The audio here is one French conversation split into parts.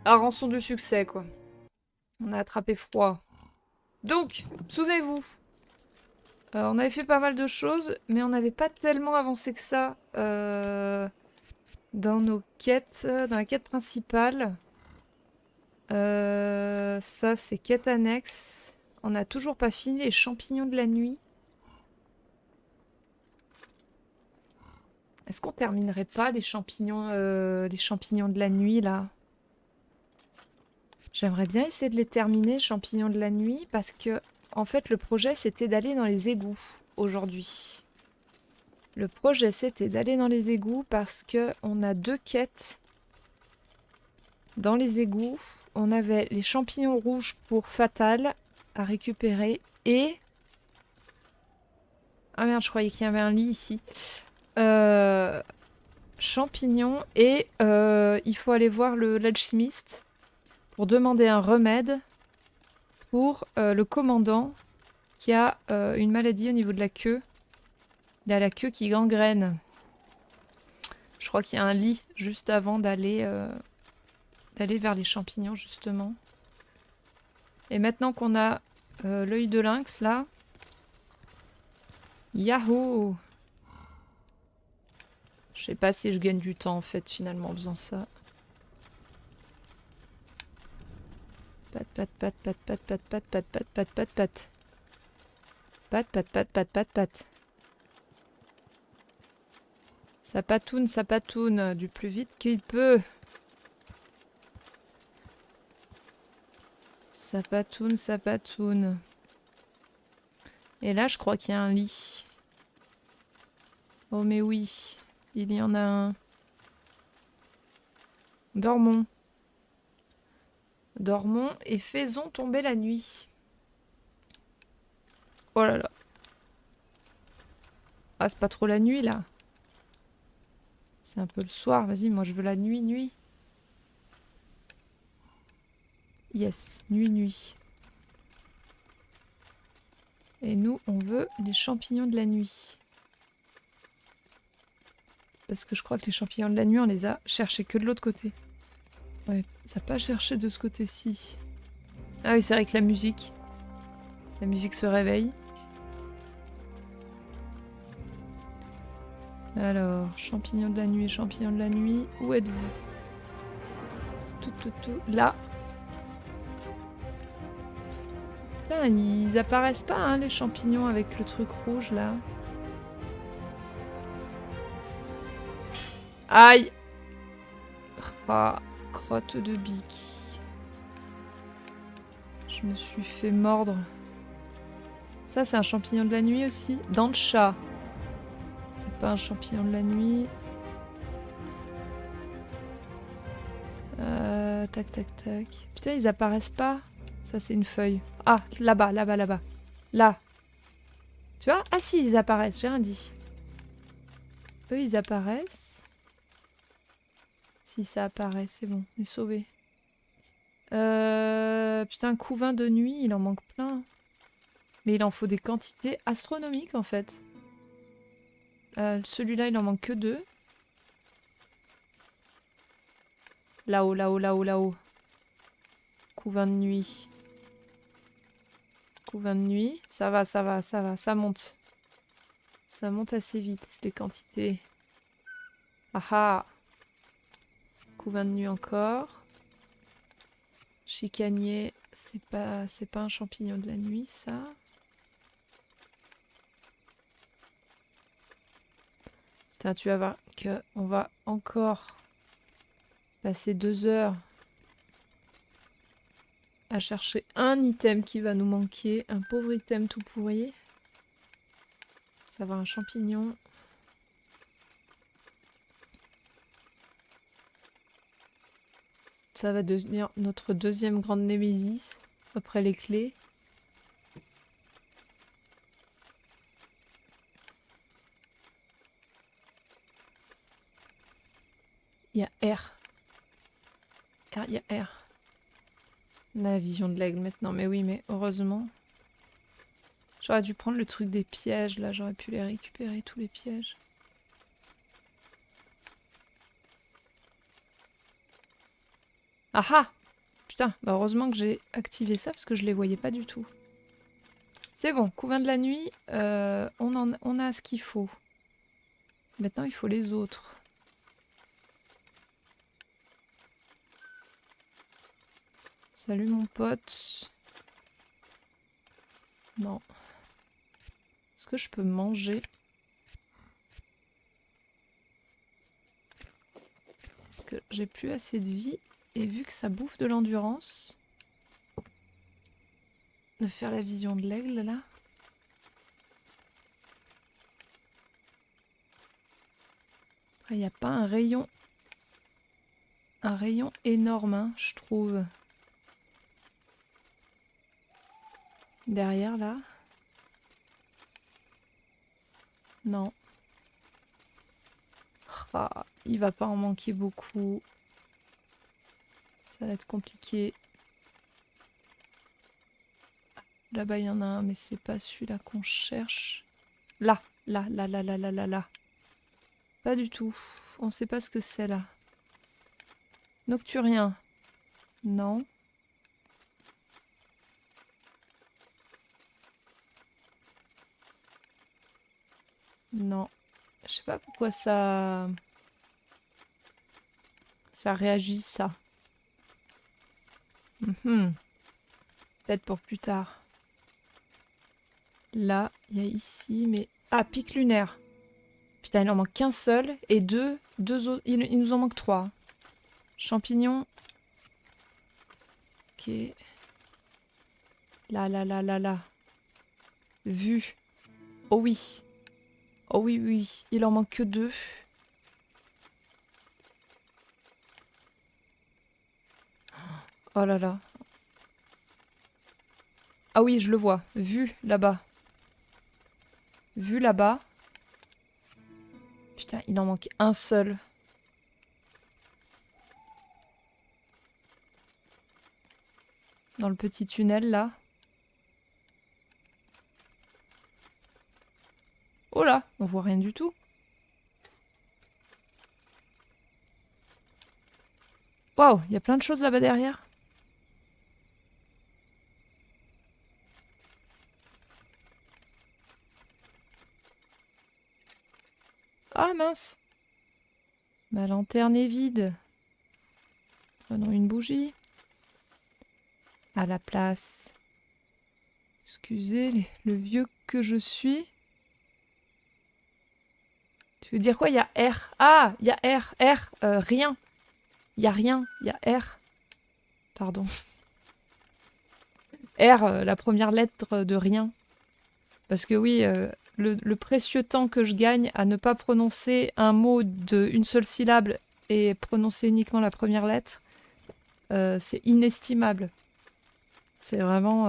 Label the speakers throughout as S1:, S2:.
S1: à rançon du succès, quoi. On a attrapé froid. Donc, souvenez-vous, on avait fait pas mal de choses, mais on n'avait pas tellement avancé que ça dans nos quêtes, dans la quête principale. Ça, c'est quête annexe. On n'a toujours pas fini les champignons de la nuit. Est-ce qu'on terminerait pas les champignons de la nuit, là? J'aimerais bien essayer de les terminer, champignons de la nuit, parce que, en fait, le projet, c'était d'aller dans les égouts, aujourd'hui. Le projet, c'était d'aller dans les égouts, parce que on a 2 quêtes dans les égouts. On avait les champignons rouges pour Fatal à récupérer, et... Ah merde, je croyais qu'il y avait un lit ici. Champignons, et il faut aller voir l'alchimiste pour demander un remède pour le commandant qui a une maladie au niveau de la queue. Il a la queue qui gangrène. Je crois qu'il y a un lit juste avant d'aller vers les champignons, justement. Et maintenant qu'on a l'œil de lynx, là... Yahoo! Je sais pas si je gagne du temps, en fait, finalement, en faisant ça. Pat, pat, pat, pat, pat, pat, pat, pat, pat, pat, pat, pat. Pat, pat, pat, pat, pat, pat. Ça patoune, du plus vite qu'il peut. Ça patoune, ça patoune. Et là, je crois qu'il y a un lit. Oh, mais oui, il y en a un. Dormons. Dormons et faisons tomber la nuit. Oh là là. Ah, c'est pas trop la nuit, là. C'est un peu le soir. Vas-y, moi, je veux la nuit. Yes, nuit. Et nous, on veut les champignons de la nuit. Parce que je crois que les champignons de la nuit, on les a cherchés que de l'autre côté. Ouais, ça n'a pas cherché de ce côté-ci. Ah oui, c'est vrai que la musique se réveille. Alors, champignons de la nuit, où êtes-vous? Tout. Là. Putain, ils apparaissent pas, hein, les champignons avec le truc rouge, là. Aïe! Ah, crotte de bique. Je me suis fait mordre. Ça, c'est un champignon de la nuit aussi. Dent de chat. C'est pas un champignon de la nuit. Tac. Putain, ils apparaissent pas. Ça, c'est une feuille. Ah, là-bas. Là. Tu vois? Ah si, ils apparaissent, j'ai rien dit. Eux, ils apparaissent. Si ça apparaît, c'est bon, on est sauvé. Putain, couvain de nuit, il en manque plein. Mais il en faut des quantités astronomiques, en fait. Celui-là, il en manque que 2. Là-haut. Couvain de nuit. Ça va, ça monte. Ça monte assez vite, les quantités. Ah ah! Couvain de nuit encore. Chicanier, c'est pas un champignon de la nuit, ça. Putain, tu vas voir qu'on va encore passer 2 heures à chercher un item qui va nous manquer. Un pauvre item tout pourri. Ça va, un champignon. Ça va devenir notre deuxième grande némésis après les clés. Il y a R. Il y a R. On a la vision de l'aigle maintenant. Mais oui, mais heureusement. J'aurais dû prendre le truc des pièges, là. J'aurais pu les récupérer, tous les pièges. Ah ah! Putain, bah heureusement que j'ai activé ça parce que je les voyais pas du tout. C'est bon, couvain de la nuit, on a ce qu'il faut. Maintenant, il faut les autres. Salut mon pote. Non. Est-ce que je peux manger? Parce que j'ai plus assez de vie. Et vu que ça bouffe de l'endurance... De faire la vision de l'aigle, là. Il n'y a pas un rayon... Un rayon énorme, hein, je trouve. Derrière, là. Non. Ah, il va pas en manquer beaucoup. Ça va être compliqué. Là-bas, il y en a un, mais c'est pas celui-là qu'on cherche. Là, là, là, là, là, là, là, là. Pas du tout. On sait pas ce que c'est, là. Nocturien. Non. Non. Je sais pas pourquoi ça... Ça réagit, ça. Peut-être pour plus tard. Là, il y a ici, mais... Ah, pic lunaire. Putain, il en manque qu'un seul. Et deux autres... Il nous en manque 3. Champignons. Ok. Là, là, là, là, là. Vu. Oh oui. Oh oui, oui, oui. Il en manque que 2. Oh là là. Ah oui, je le vois. Vu là-bas. Vu là-bas. Putain, il en manque un seul. Dans le petit tunnel, là. Oh là, on voit rien du tout. Waouh, il y a plein de choses là-bas derrière. Ah mince. Ma lanterne est vide. Prenons une bougie. À la place. Excusez le vieux que je suis. Tu veux dire quoi? Il y a R. Ah, il y a R. R, rien. Il y a rien. Il y a R. Pardon. R, la première lettre de rien. Parce que oui, le précieux temps que je gagne à ne pas prononcer un mot d'une seule syllabe et prononcer uniquement la première lettre, c'est inestimable. C'est vraiment...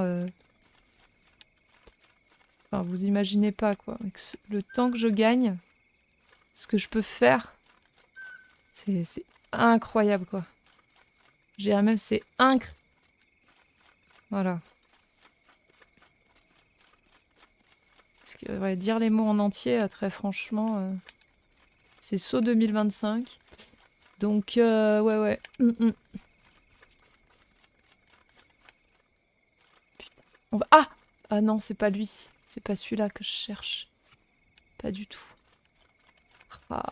S1: Enfin, vous imaginez pas, quoi. Avec le temps que je gagne, ce que je peux faire, c'est incroyable, quoi. Je dirais même c'est Voilà. Parce que ouais, dire les mots en entier, très franchement, c'est saut 2025. Donc, ouais, ouais. Putain. Ah! Ah non, c'est pas lui. C'est pas celui-là que je cherche. Pas du tout. Ah.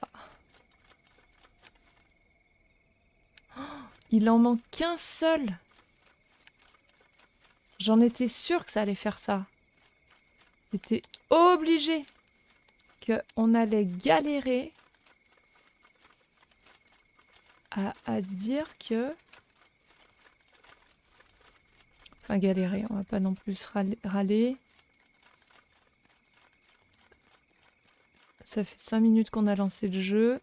S1: Oh, il en manque qu'un seul. J'en étais sûre que ça allait faire ça. C'était obligé qu'on allait galérer à se dire que... Enfin, galérer, on va pas non plus râler. Ça fait 5 minutes qu'on a lancé le jeu.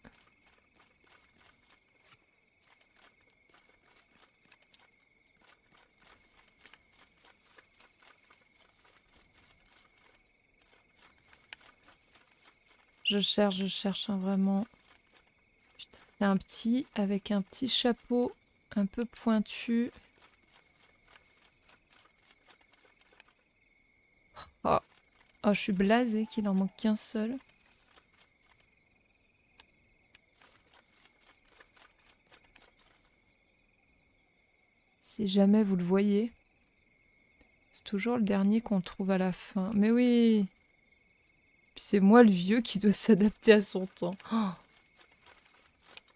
S1: Je cherche, hein, vraiment. Putain, c'est un petit avec un petit chapeau un peu pointu. Oh, oh je suis blasée qu'il en manque qu'un seul. Si jamais vous le voyez. C'est toujours le dernier qu'on trouve à la fin. Mais oui. Puis c'est moi le vieux qui doit s'adapter à son temps. Oh.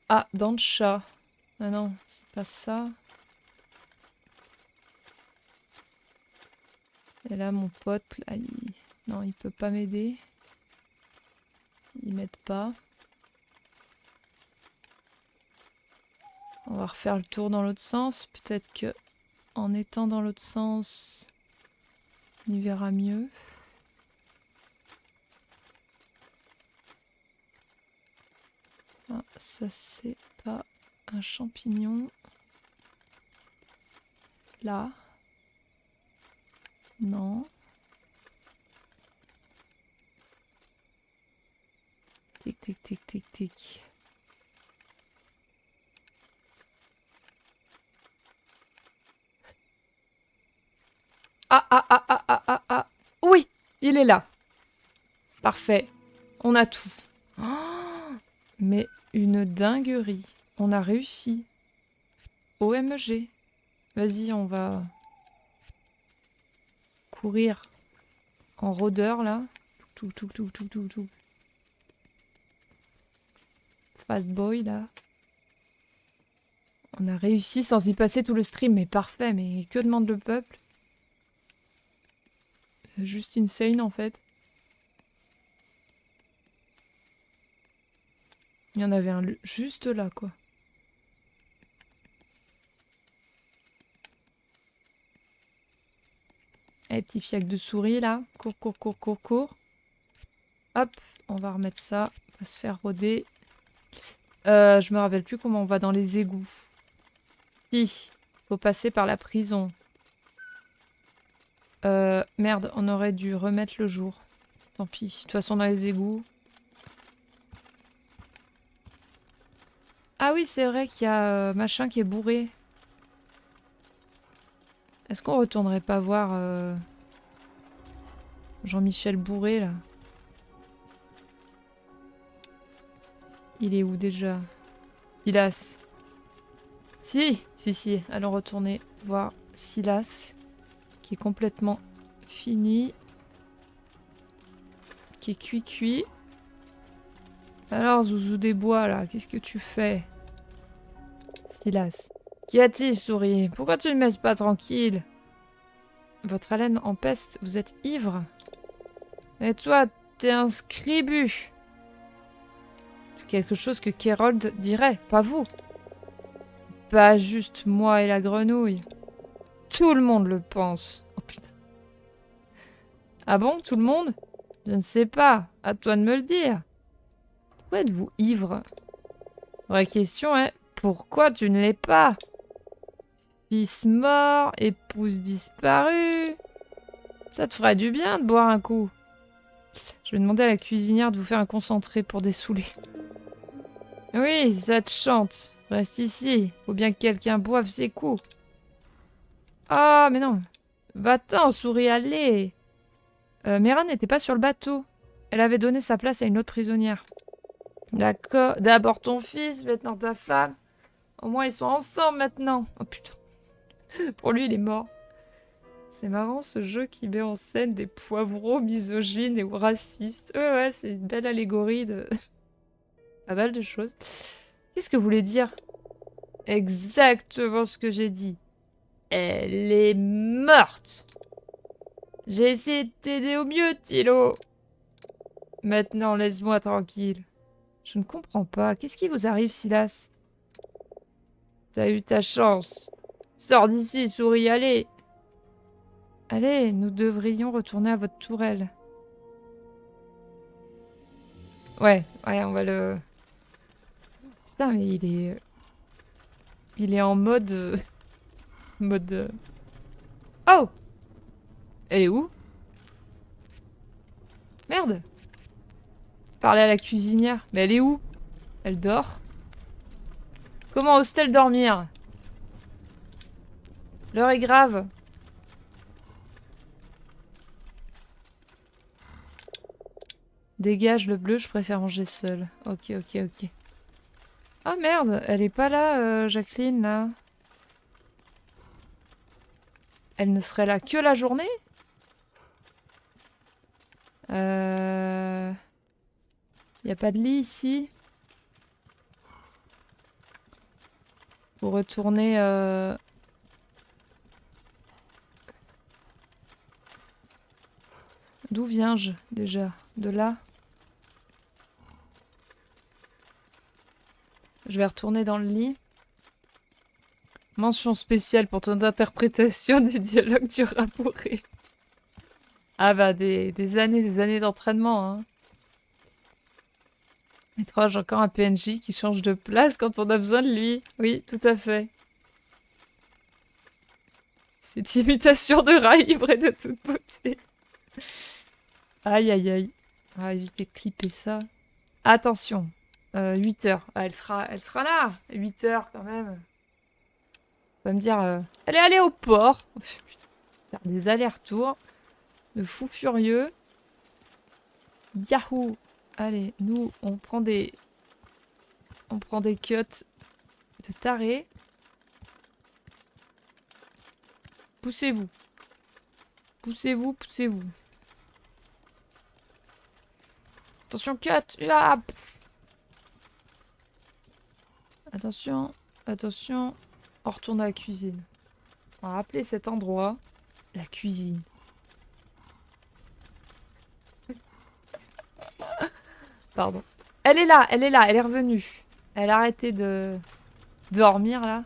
S1: Ah, dents de chat. Ah non, c'est pas ça. Et là, mon pote, là, non, il peut pas m'aider. Il m'aide pas. On va refaire le tour dans l'autre sens. Peut-être que en étant dans l'autre sens, on y verra mieux. Ah, ça c'est pas un champignon. Là. Non. Tic, tic, tic, tic, tic. Ah, ah, ah, ah, ah, ah, ah. Oui, il est là. Parfait. On a tout. Oh, mais une dinguerie. On a réussi. OMG. Vas-y, on va courir en rôdeur, là. Tout, tout, tout, tout, tout, tout. Fast boy, là. On a réussi sans y passer tout le stream. Mais parfait, mais que demande le peuple? Juste insane, en fait. Il y en avait un juste là, quoi. Allez, petit fiac de souris, là. Cours, cours, cours, cours, cours. Hop, on va remettre ça. On va se faire rôder. Je me rappelle plus comment on va dans les égouts. Si, faut passer par la prison. Merde, on aurait dû remettre le jour. Tant pis. De toute façon, dans les égouts. Ah oui, c'est vrai qu'il y a machin qui est bourré. Est-ce qu'on retournerait pas voir Jean-Michel Bourré, là? Il est où déjà? Silas. Si, si, si. Allons retourner voir Silas. Qui est complètement fini. Qui est cuit. Alors, Zouzou des Bois, là, qu'est-ce que tu fais? Silas. Qu'y a-t-il, souris? Pourquoi tu ne me laisses pas tranquille? Votre haleine empeste, vous êtes ivre? Et toi, t'es un scribu. C'est quelque chose que Kérold dirait, pas vous. C'est pas juste moi et la grenouille. Tout le monde le pense. Oh putain. Ah bon, tout le monde? Je ne sais pas. À toi de me le dire. Pourquoi êtes-vous ivre? Vraie question est, pourquoi tu ne l'es pas? Fils mort, épouse disparue. Ça te ferait du bien de boire un coup. Je vais demander à la cuisinière de vous faire un concentré pour dessouler. Oui, ça te chante. Reste ici. Faut bien que quelqu'un boive ses coups. Ah, mais non. Va-t'en, souris, allez. Mera n'était pas sur le bateau. Elle avait donné sa place à une autre prisonnière. D'accord. D'abord ton fils, maintenant ta femme. Au moins, ils sont ensemble maintenant. Oh putain. Pour lui, il est mort. C'est marrant ce jeu qui met en scène des poivreaux misogynes et ou racistes. Ouais, c'est une belle allégorie de pas mal de choses. Qu'est-ce que vous voulez dire? Exactement ce que j'ai dit. Elle est morte. J'ai essayé de t'aider au mieux, Tilo. Maintenant, laisse-moi tranquille. Je ne comprends pas. Qu'est-ce qui vous arrive, Silas? T'as eu ta chance. Sors d'ici, souris, allez. Allez, nous devrions retourner à votre tourelle. Ouais, on va le... Putain, mais il est... Il est en mode... mode... Oh! Elle est où? Merde! Parler à la cuisinière. Mais elle est où? Elle dort? Comment ose-t-elle dormir? L'heure est grave. Dégage le bleu, je préfère manger seule. Ok, ok, ok. Ah merde, elle est pas là, Jacqueline, là. Elle ne serait là que la journée? Y a pas de lit ici? Pour retourner... D'où viens-je déjà? De là? Je vais retourner dans le lit. Mention spéciale pour ton interprétation du dialogue du Rabouré. Ah bah des années d'entraînement. Hein. Étrange, encore un PNJ qui change de place quand on a besoin de lui. Oui, tout à fait. Cette imitation de Raïbre est de toute beauté. Aïe aïe aïe. On va éviter de clipper ça. Attention. 8 heures. Ah, elle sera là. 8 heures quand même. On va me dire... Elle est allée au port. Faire des allers-retours. De fou furieux. Yahoo! Allez, nous, on prend des cuts de tarés. Poussez-vous. Poussez-vous, poussez-vous. Attention, cut! Ah, attention, attention. On retourne à la cuisine. On va rappeler cet endroit la cuisine. Pardon. Elle est là, elle est revenue. Elle a arrêté de dormir là.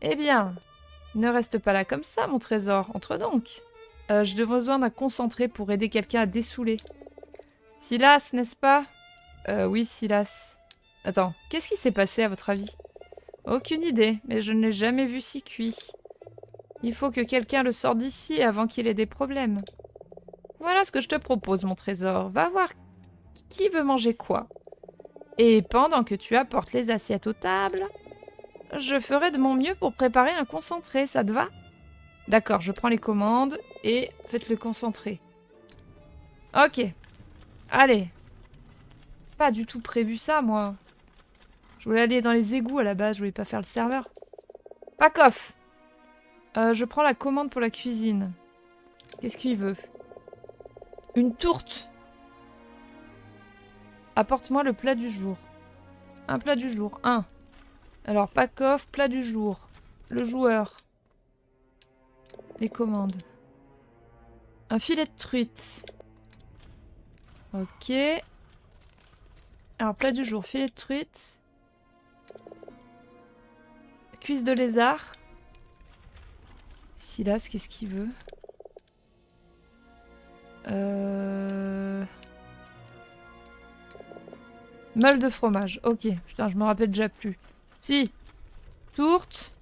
S1: Eh bien, ne reste pas là comme ça, mon trésor. Entre donc. J'ai besoin d'un concentré pour aider quelqu'un à dessouler. Silas, n'est-ce pas? Oui, Silas. Attends, qu'est-ce qui s'est passé à votre avis? Aucune idée, mais je ne l'ai jamais vu si cuit. Il faut que quelqu'un le sorte d'ici avant qu'il ait des problèmes. Voilà ce que je te propose, mon trésor. Va voir qui veut manger quoi. Et pendant que tu apportes les assiettes aux tables, je ferai de mon mieux pour préparer un concentré, ça te va? D'accord, je prends les commandes et faites le concentré. Ok. Allez. Pas du tout prévu ça, moi. Je voulais aller dans les égouts à la base, je voulais pas faire le serveur. Pack off. Je prends la commande pour la cuisine. Qu'est-ce qu'il veut? Une tourte. Apporte-moi le plat du jour. Un plat du jour. Un. Alors, pack off, plat du jour. Le joueur. Les commandes. Un filet de truite. Ok. Alors, plat du jour, filet de truite. Cuisse de lézard. Silas, qu'est-ce qu'il veut? Meule de fromage. Ok. Putain, je me rappelle déjà plus. Si. Tourte.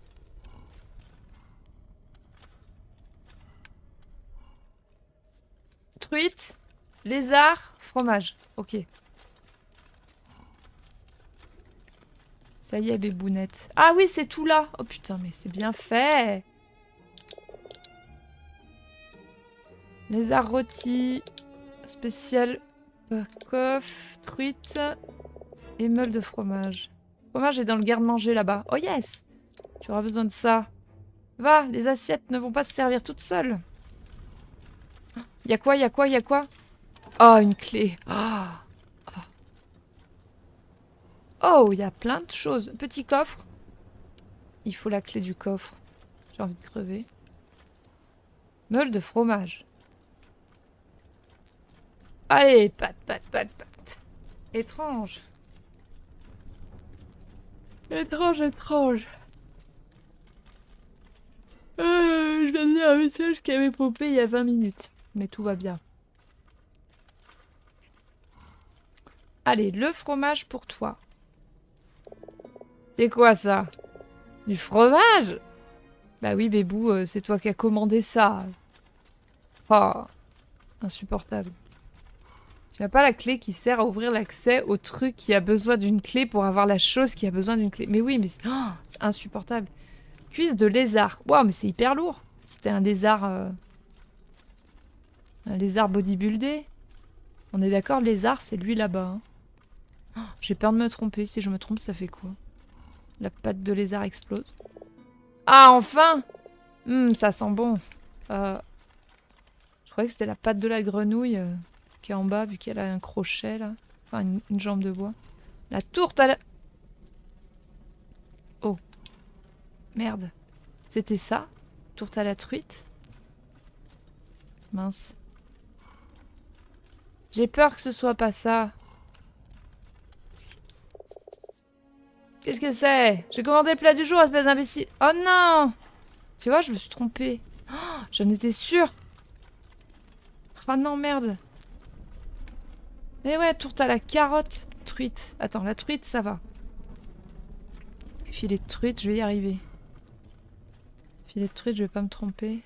S1: Truite. Lézard. Fromage. Ok. Ça y est, bébounette. Ah oui, c'est tout là. Oh putain, mais c'est bien fait. Lézard rôti. Spécial. Pack-off. Truite. Et meule de fromage. Le fromage est dans le garde-manger là-bas. Oh yes! Tu auras besoin de ça. Va, les assiettes ne vont pas se servir toutes seules. Y'a quoi, y'a quoi, y'a quoi? Oh, une clé. Ah. Oh, il y a plein de choses. Petit coffre. Il faut la clé du coffre. J'ai envie de crever. Meule de fromage. Allez, pat. Étrange. Étrange. Je viens de lire un message qui avait popé il y a 20 minutes. Mais tout va bien. Allez, le fromage pour toi. C'est quoi ça? Du fromage? Bah oui, Bébou, c'est toi qui as commandé ça. Oh, insupportable. Tu n'as pas la clé qui sert à ouvrir l'accès au truc qui a besoin d'une clé pour avoir la chose qui a besoin d'une clé. Mais oui, mais c'est insupportable. Cuisse de lézard. Waouh, mais c'est hyper lourd. C'était un lézard... Un lézard bodybuildé. On est d'accord, le lézard, c'est lui là-bas. Hein. J'ai peur de me tromper. Si je me trompe, ça fait quoi? La patte de lézard explose. Ah, enfin! Ça sent bon. Je croyais que c'était la patte de la grenouille qui est en bas, vu qu'elle a un crochet, là. Enfin, une jambe de bois. La tourte à la... Oh. Merde. C'était ça? Tourte à la truite? Mince. J'ai peur que ce soit pas ça. Qu'est-ce que c'est? J'ai commandé le plat du jour, espèce d'imbécile. Oh non! Tu vois, je me suis trompée. Oh, j'en étais sûre. Oh non, merde. Mais ouais, tourte à la carotte. Truite. Attends, la truite, ça va. Filet de truite, je vais y arriver. Filet de truite, je vais pas me tromper.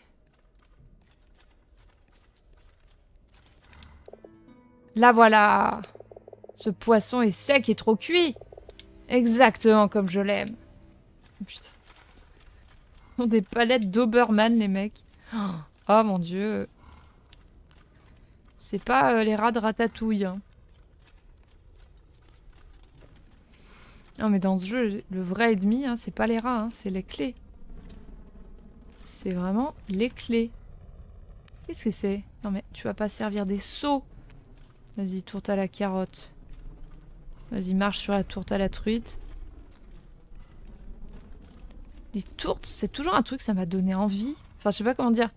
S1: Là, voilà. Ce poisson est sec et trop cuit. Exactement comme je l'aime. Oh, putain. Ils ont des palettes d'Oberman, les mecs. Oh mon dieu. C'est pas les rats de ratatouille. Hein. Non, mais dans ce jeu, le vrai ennemi, hein, c'est pas les rats, hein, c'est les clés. C'est vraiment les clés. Qu'est-ce que c'est? Non, mais tu vas pas servir des seaux. Vas-y, tourte à la carotte. Vas-y, marche sur la tourte à la truite. Les tourtes, c'est toujours un truc, ça m'a donné envie. Enfin, je sais pas comment dire.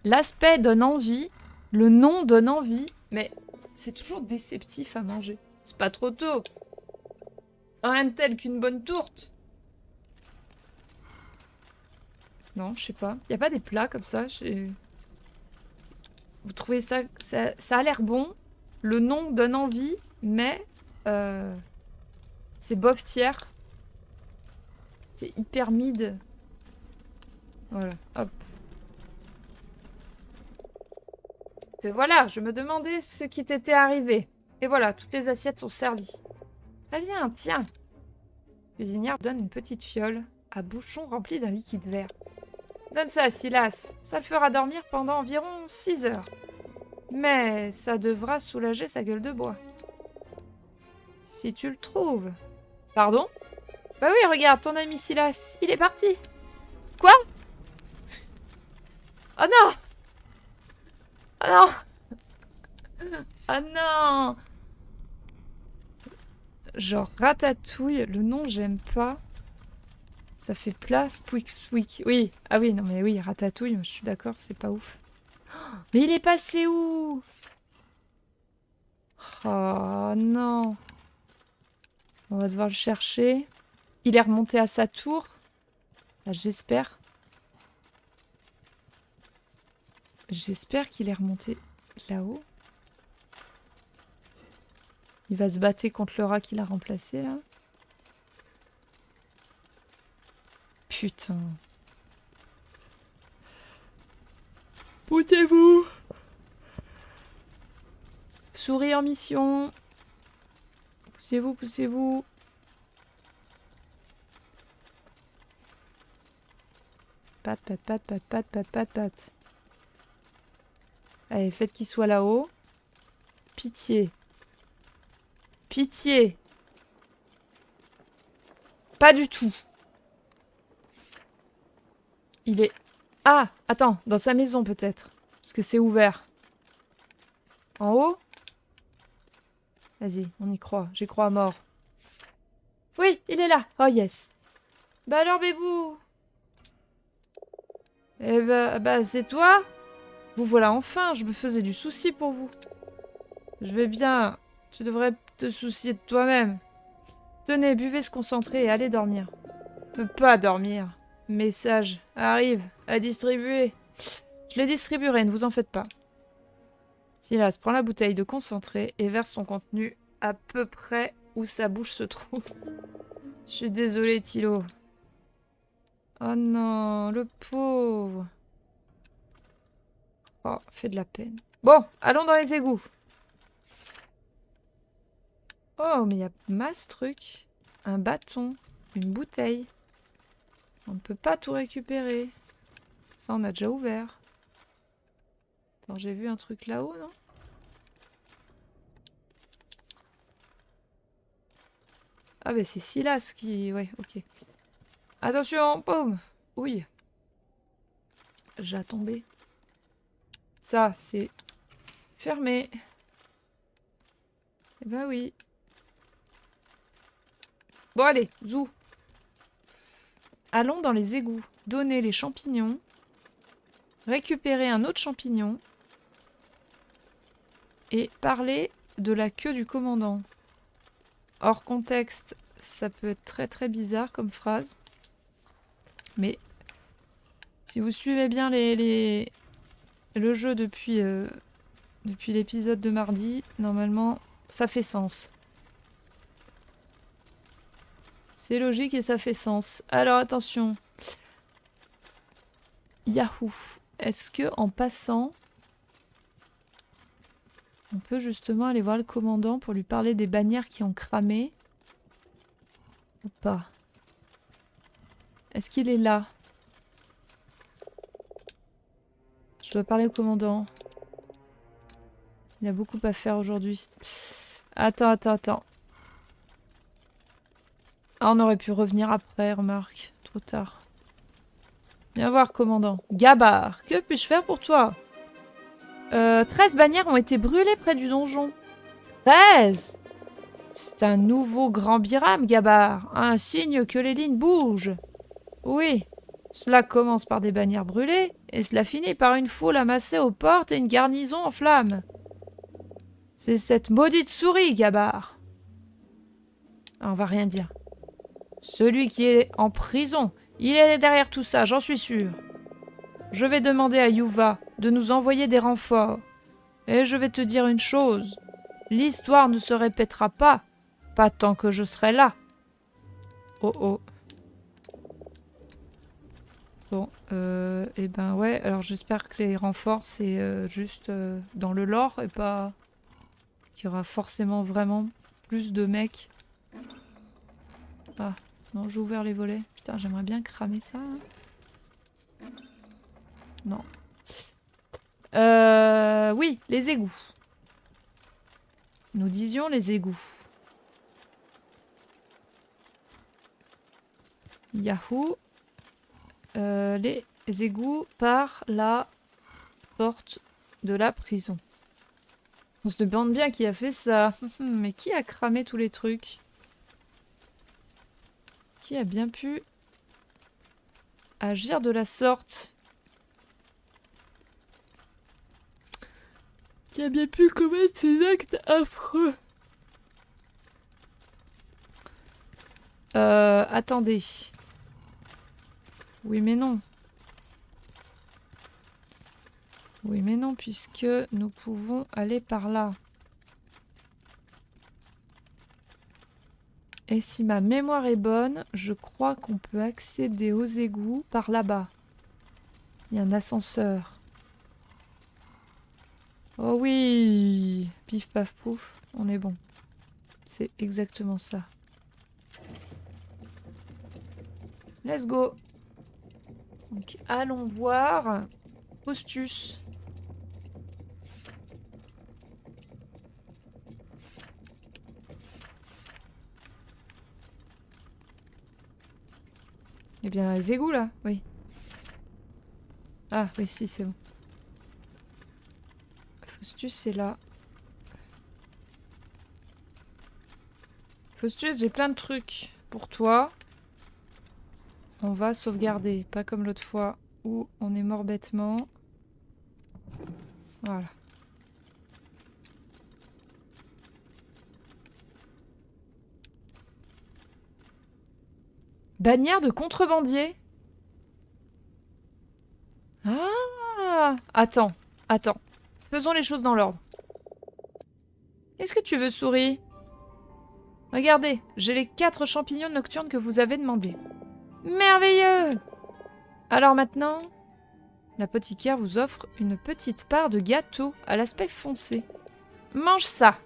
S1: L'aspect donne envie. Le nom donne envie. Mais c'est toujours déceptif à manger. C'est pas trop tôt. Rien de tel qu'une bonne tourte. Non, je sais pas. Y a pas des plats comme ça. Vous trouvez ça... Ça a l'air bon. Le nom donne envie. Mais... c'est bof tiers. C'est hyper mid. Voilà, hop. Te voilà, je me demandais ce qui t'était arrivé. Et voilà, toutes les assiettes sont servies. Très bien, tiens. La cuisinière donne une petite fiole à bouchon rempli d'un liquide vert. Donne ça à Silas. Ça le fera dormir pendant environ 6 heures. Mais ça devra soulager sa gueule de bois. Si tu le trouves. Pardon? Bah oui, regarde, ton ami Silas, il est parti. Quoi? Oh non! Oh non! Oh non! Genre Ratatouille, le nom j'aime pas. Ça fait place, Pouic Pouic. Oui, ah oui, non mais oui, Ratatouille, je suis d'accord, c'est pas ouf. Mais il est passé où? Oh non. On va devoir le chercher. Il est remonté à sa tour. Enfin, j'espère. J'espère qu'il est remonté là-haut. Il va se battre contre le rat qui l'a remplacé, là. Putain. Poussez-vous! Souris en mission. Poussez-vous, poussez-vous. Pat, pat, pat, pat, pat, pat, pat, pat. Allez, faites qu'il soit là-haut. Pitié. Pitié. Pas du tout. Il est... Ah, attends, dans sa maison peut-être. Parce que c'est ouvert. En haut? Vas-y, on y croit. J'y crois à mort. Oui, il est là. Oh yes. Bah alors, bébou. Eh bah c'est toi? Vous voilà enfin, je me faisais du souci pour vous. Je vais bien. Tu devrais te soucier de toi-même. Tenez, buvez ce concentré et allez dormir. Peut pas dormir. Message arrive à distribuer. Je les distribuerai, ne vous en faites pas. Silas prend la bouteille de concentré et verse son contenu à peu près où sa bouche se trouve. Je suis désolée, Thilo. Oh non, le pauvre. Oh, fait de la peine. Bon, allons dans les égouts. Oh, mais il y a masse truc. Un bâton, une bouteille. On ne peut pas tout récupérer. Ça, on a déjà ouvert. Attends, j'ai vu un truc là-haut, non? Ah, bah c'est Silas qui... Ouais, ok. Attention, boum. Oui. j'ai tombé. Ça, c'est fermé. Eh ben oui. Bon, allez, zou. Allons dans les égouts. Donner les champignons. Récupérer un autre champignon. Et parler de la queue du commandant. Hors contexte, ça peut être très très bizarre comme phrase. Mais si vous suivez bien le jeu depuis l'épisode de mardi, normalement, ça fait sens. C'est logique et ça fait sens. Alors attention. Yahoo! Est-ce que en passant, on peut justement aller voir le commandant pour lui parler des bannières qui ont cramé? Ou pas? Est-ce qu'il est là? Je dois parler au commandant. Il a beaucoup à faire aujourd'hui. Attends. Ah, on aurait pu revenir après, remarque. Trop tard. Viens voir, commandant. Gabar, que puis-je faire pour toi? 13 bannières ont été brûlées près du donjon. 13! C'est un nouveau grand biram, Gabar. Un signe que les lignes bougent. Oui, cela commence par des bannières brûlées, et cela finit par une foule amassée aux portes et une garnison en flammes. C'est cette maudite souris, Gabar. Ah, on va rien dire. Celui qui est en prison, il est derrière tout ça, j'en suis sûr. Je vais demander à Yuva de nous envoyer des renforts. Et je vais te dire une chose. L'histoire ne se répétera pas tant que je serai là. Oh oh. Bon, et ben ouais, alors j'espère que les renforts c'est juste dans le lore et pas qu'il y aura forcément vraiment plus de mecs. Ah, non, j'ai ouvert les volets. Putain, j'aimerais bien cramer ça. Hein. Non. Oui, les égouts. Nous disions les égouts. Yahoo! Les égouts par la porte de la prison. On se demande bien qui a fait ça. Mais qui a cramé tous les trucs? Qui a bien pu agir de la sorte? Qui a bien pu commettre ces actes affreux? Attendez. Oui mais non. Oui mais non, puisque nous pouvons aller par là. Et si ma mémoire est bonne, je crois qu'on peut accéder aux égouts par là-bas. Il y a un ascenseur. Oh oui! Pif paf pouf, on est bon. C'est exactement ça. Let's go! Donc allons voir Faustus. Eh bien, les égouts là, oui. Ah oui, si, c'est bon. Faustus, c'est là. Faustus, j'ai plein de trucs pour toi. On va sauvegarder, pas comme l'autre fois où on est mort bêtement. Voilà. Bannière de contrebandier. Ah! Attends. Faisons les choses dans l'ordre. Qu'est-ce que tu veux, souris? Regardez, j'ai les 4 champignons nocturnes que vous avez demandés. Merveilleux! Alors maintenant, l'apothicaire vous offre une petite part de gâteau à l'aspect foncé. Mange ça!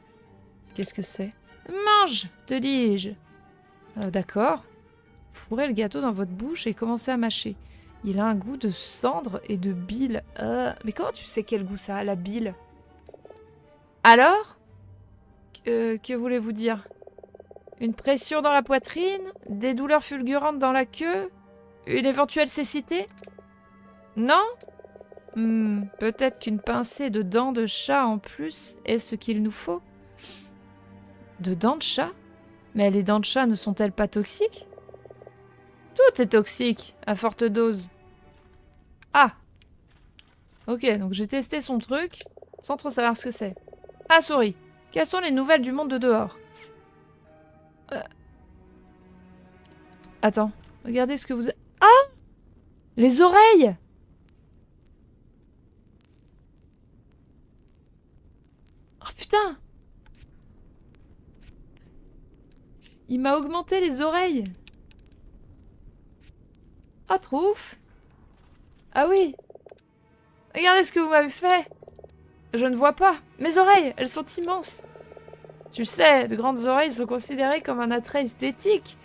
S1: Qu'est-ce que c'est? Mange, te dis-je. D'accord. Fourrez le gâteau dans votre bouche et commencez à mâcher. Il a un goût de cendre et de bile. Mais comment tu sais quel goût ça a, la bile? Alors? Que voulez-vous dire? Une pression dans la poitrine? Des douleurs fulgurantes dans la queue? Une éventuelle cécité? Non? Peut-être qu'une pincée de dents de chat en plus est ce qu'il nous faut. De dents de chat? Mais les dents de chat ne sont-elles pas toxiques? Tout est toxique, à forte dose. Ah! Ok, donc j'ai testé son truc, sans trop savoir ce que c'est. Ah, souris, quelles sont les nouvelles du monde de dehors? Attends, regardez ce que vous... Ah! Les oreilles! Oh putain! Il m'a augmenté les oreilles! Ah, trop ouf! Ah oui! Regardez ce que vous m'avez fait! Je ne vois pas! Mes oreilles! Elles sont immenses! Tu sais, de grandes oreilles sont considérées comme un attrait esthétique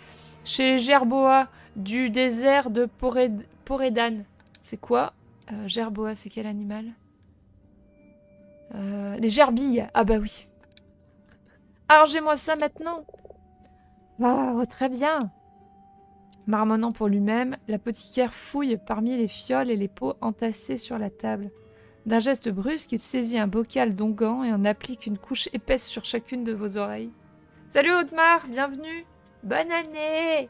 S1: chez les gerboas du désert de Porédan. C'est quoi? Gerboa, c'est quel animal? Les gerbilles! Ah bah oui! Arrangez-moi ça maintenant! Ah, très bien! Marmonnant pour lui-même, l'apothicaire fouille parmi les fioles et les pots entassés sur la table. D'un geste brusque, il saisit un bocal d'onguent et en applique une couche épaisse sur chacune de vos oreilles. Salut Otmar, bienvenue! Bonne année!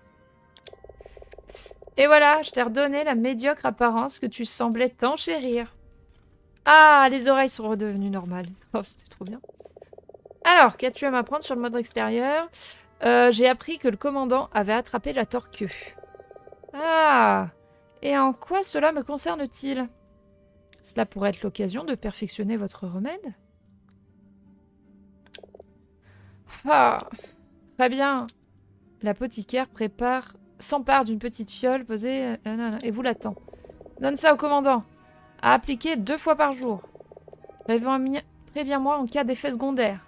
S1: Et voilà, je t'ai redonné la médiocre apparence que tu semblais tant chérir. Ah, les oreilles sont redevenues normales. Oh, c'était trop bien. Alors, qu'as-tu à m'apprendre sur le mode extérieur? J'ai appris que le commandant avait attrapé la torque. Ah! Et en quoi cela me concerne-t-il? Cela pourrait être l'occasion de perfectionner votre remède? Ah! Très bien. L'apothicaire s'empare d'une petite fiole posée et vous l'attend. Donne ça au commandant. À appliquer 2 fois par jour. Préviens-moi en cas d'effet secondaire.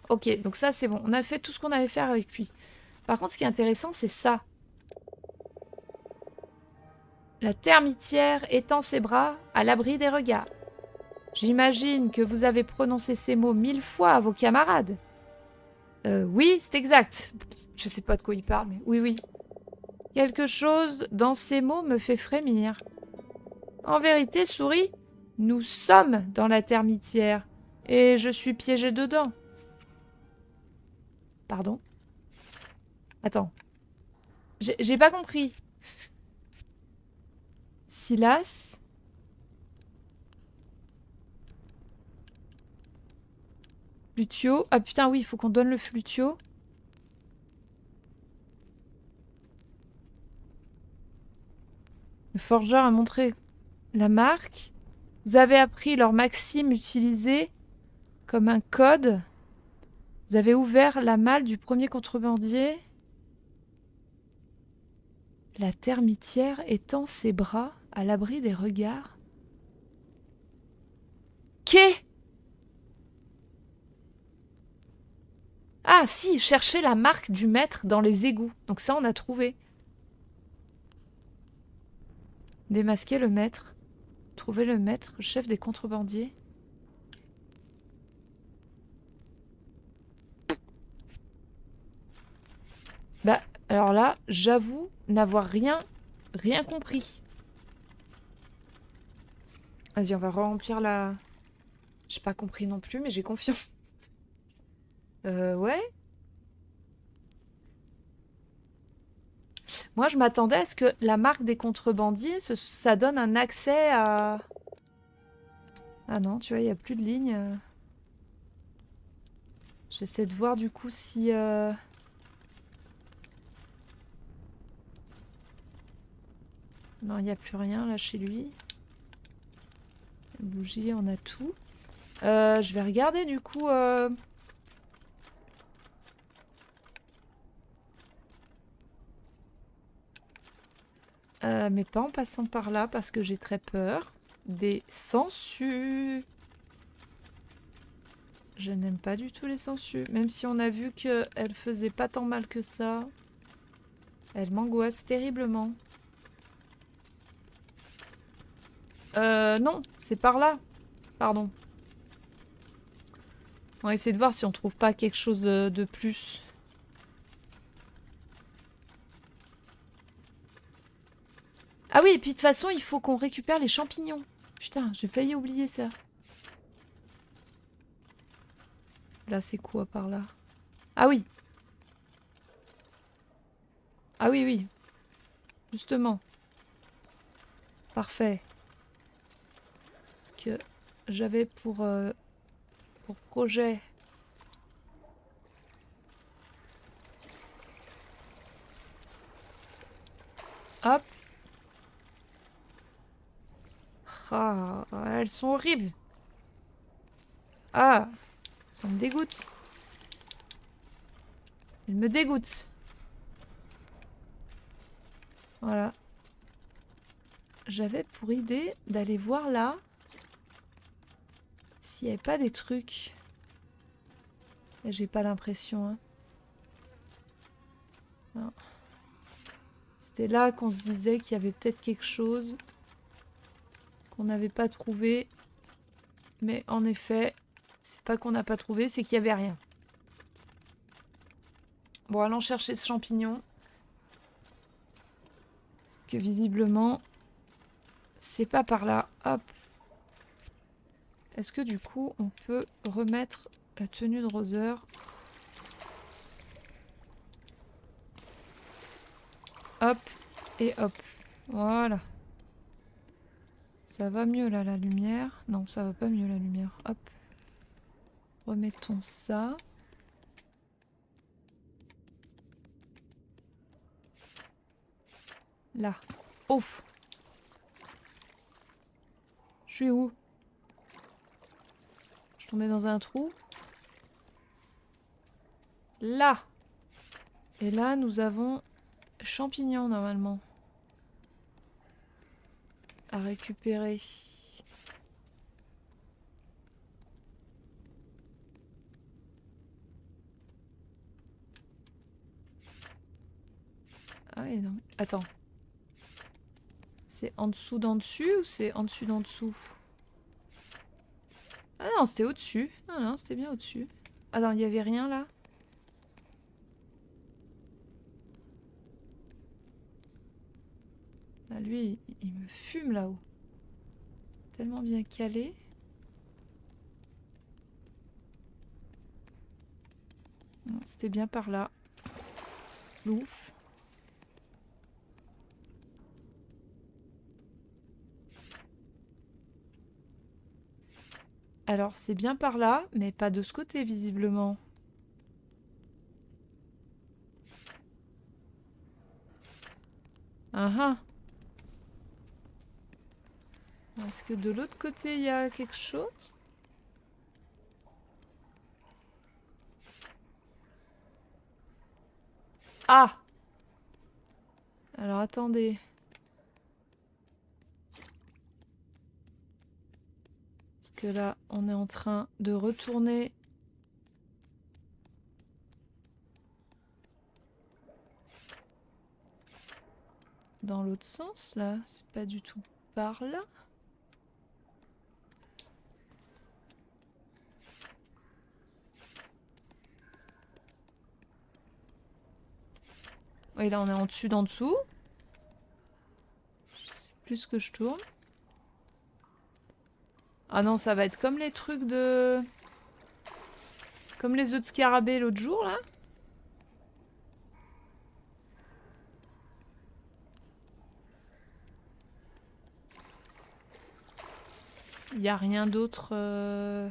S1: Ok, donc ça c'est bon. On a fait tout ce qu'on avait à faire avec lui. Par contre, ce qui est intéressant, c'est ça. La termitière étend ses bras à l'abri des regards. J'imagine que vous avez prononcé ces mots 1000 fois à vos camarades. Oui, c'est exact. Je sais pas de quoi il parle, mais oui, oui. Quelque chose dans ces mots me fait frémir. En vérité, souris, nous sommes dans la termitière, et je suis piégée dedans. Pardon? Attends. J'ai pas compris. Silas? Flutio? Ah putain, oui, il faut qu'on donne le flutio. Le forgeur a montré la marque. Vous avez appris leur maxime utilisée comme un code. Vous avez ouvert la malle du premier contrebandier. La termitière étend ses bras à l'abri des regards. Qu'est? Ah si, cherchez la marque du maître dans les égouts. Donc ça, on a trouvé. Démasquer le maître. Trouver le maître, chef des contrebandiers. Bah, alors là, j'avoue n'avoir rien compris. Vas-y, on va remplir la... J'ai pas compris non plus, mais j'ai confiance. Ouais. Moi, je m'attendais à ce que la marque des contrebandiers, ça donne un accès à... Ah non, tu vois, il n'y a plus de ligne. J'essaie de voir du coup si... Non, il n'y a plus rien là chez lui. Bougie, on a tout. Je vais regarder du coup... mais pas en passant par là parce que j'ai très peur des sangsues. Je n'aime pas du tout les sangsues. Même si on a vu qu'elles faisaient pas tant mal que ça. Elles m'angoissent terriblement. Non, c'est par là. Pardon. On va essayer de voir si on trouve pas quelque chose de plus. Ah oui, et puis de toute façon, il faut qu'on récupère les champignons. Putain, j'ai failli oublier ça. Là, c'est quoi par là? Ah oui. Ah oui, oui. Justement. Parfait. Parce que j'avais pour projet... Hop. Ah, elles sont horribles. Ah, ça me dégoûte. Elles me dégoûtent. Voilà. J'avais pour idée d'aller voir là s'il n'y avait pas des trucs. J'ai pas l'impression. Hein. Non. C'était là qu'on se disait qu'il y avait peut-être quelque chose qu'on n'avait pas trouvé. Mais en effet, c'est pas qu'on n'a pas trouvé, c'est qu'il n'y avait rien. Bon, allons chercher ce champignon. Que visiblement, c'est pas par là. Hop. Est-ce que du coup, on peut remettre la tenue de rôdeur? Hop. Et hop. Voilà. Ça va mieux là, la lumière. Non, ça va pas mieux la lumière. Hop. Remettons ça. Là. Ouf. Je suis où? Je suis tombée dans un trou. Là. Et là, nous avons champignons normalement. À récupérer. Ah oui, non. Attends. C'est en dessous d'en dessus ou c'est en dessus d'en dessous? Ah non, c'était au-dessus. Non, non, c'était bien au-dessus. Ah non, il n'y avait rien là? Ah, lui, il me fume là-haut. Tellement bien calé. C'était bien par là. Ouf. Alors, c'est bien par là, mais pas de ce côté, visiblement. Ah ah. Est-ce que de l'autre côté, il y a quelque chose? Ah! Alors, attendez. Parce que là, on est en train de retourner... dans l'autre sens, là. C'est pas du tout par là. Oui, là, on est en dessus d'en dessous. Je sais plus ce que je tourne. Ah non, ça va être comme les trucs de... Comme les œufs de scarabée l'autre jour, là. Il n'y a rien d'autre...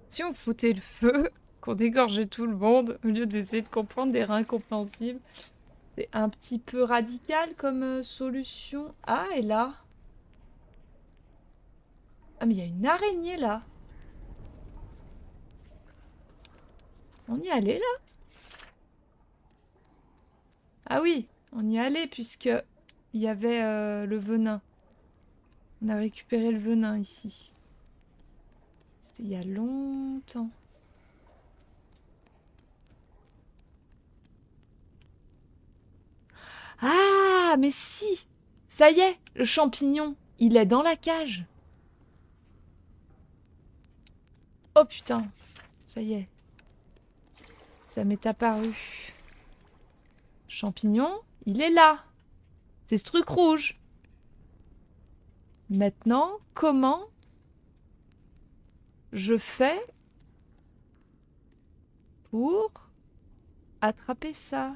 S1: Si on foutait le feu, qu'on dégorgeait tout le monde, au lieu d'essayer de comprendre des reins incompréhensibles. C'est un petit peu radical comme solution. Ah, et là? Ah, mais il y a une araignée, là. On y allait, là? Ah oui, on y allait, puisque il y avait le venin. On a récupéré le venin, ici. C'était il y a longtemps. Ah, mais si! Ça y est, le champignon, il est dans la cage. Oh putain. Ça y est. Ça m'est apparu. Champignon, il est là. C'est ce truc rouge. Maintenant, comment je fais pour attraper ça?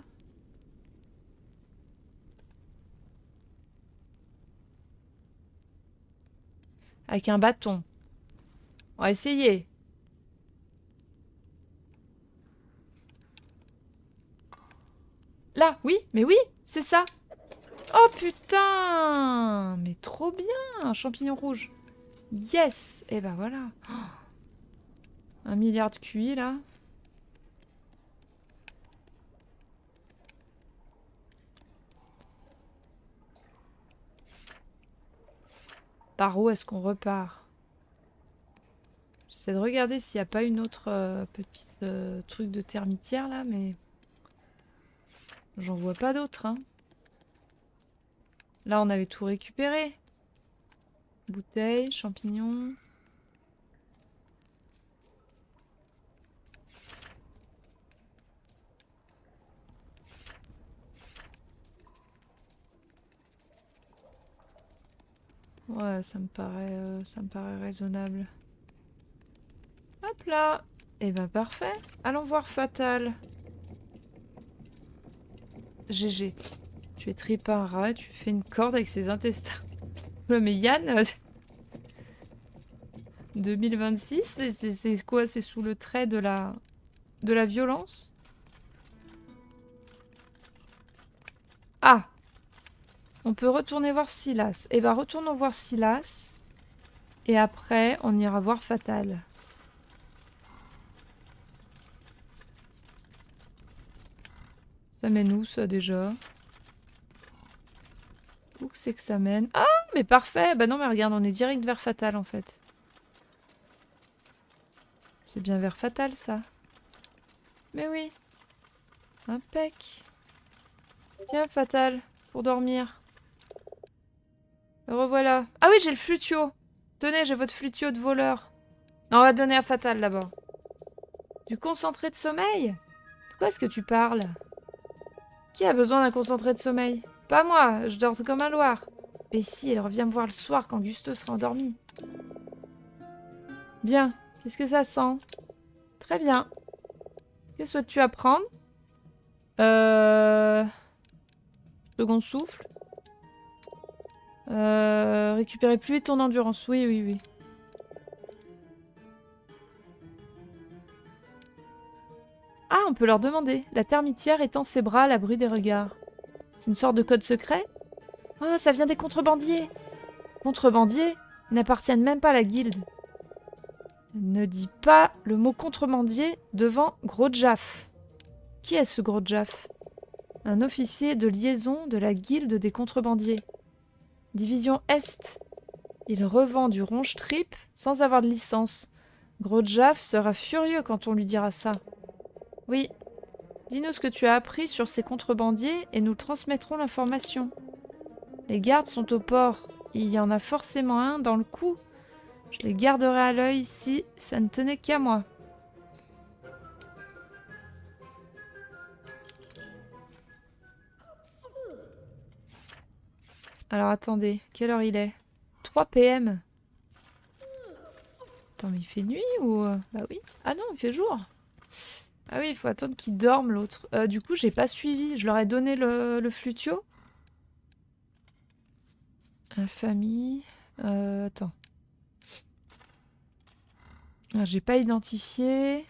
S1: Avec un bâton. On va essayer. Là, oui, mais oui, c'est ça. Oh putain! Mais trop bien, un champignon rouge. Yes! Et ben voilà. Oh, 1 milliard de QI là. Par où est-ce qu'on repart? J'essaie de regarder s'il n'y a pas une autre petite truc de termitière là, mais j'en vois pas d'autres. Hein. Là, on avait tout récupéré. Bouteille, champignons. Ouais, ça me paraît raisonnable. Hop là. Et ben parfait. Allons voir Fatal. GG. Tu es tripé un rat et tu fais une corde avec ses intestins. Ouais, mais Yann, 2026, c'est quoi? C'est sous le trait de la violence? Ah! On peut retourner voir Silas. Eh ben, retournons voir Silas. Et après, on ira voir Fatal. Ça mène où, ça, déjà? Où que c'est que ça mène? Ah, mais parfait! Bah non, mais regarde, on est direct vers Fatal, en fait. C'est bien vers Fatal, ça. Mais oui. Impec. Tiens, Fatal, pour dormir. Le revoilà. Ah oui, j'ai le flutio. Tenez, j'ai votre flutio de voleur. Non, on va donner à Fatal, d'abord. Du concentré de sommeil? De quoi est-ce que tu parles? Qui a besoin d'un concentré de sommeil? Pas moi, je dors comme un loir. Mais si, elle revient me voir le soir quand Gusto sera endormi. Bien, qu'est-ce que ça sent? Très bien. Que souhaites-tu apprendre? Second souffle. Récupérer plus vite ton endurance. Oui, oui, oui. Ah, on peut leur demander. La termitière étend ses bras à l'abri des regards. C'est une sorte de code secret? Oh, ça vient des contrebandiers. Contrebandiers? Ils n'appartiennent même pas à la guilde. Ne dis pas le mot contrebandier devant Gros Jaff. Qui est ce Gros Jaff? Un officier de liaison de la guilde des contrebandiers. Division Est. Il revend du ronge-trip sans avoir de licence. Gros Jaff sera furieux quand on lui dira ça. Oui. Dis-nous ce que tu as appris sur ces contrebandiers et nous transmettrons l'information. Les gardes sont au port. Il y en a forcément un dans le coup. Je les garderai à l'œil si ça ne tenait qu'à moi. Alors attendez, quelle heure il est? 3 PM. Attends, mais il fait nuit ou... Bah oui. Ah non, il fait jour. Ah oui, il faut attendre qu'il dorme l'autre. Du coup, j'ai pas suivi. Je leur ai donné le flutio. Infamie. Attends. Ah, j'ai pas identifié.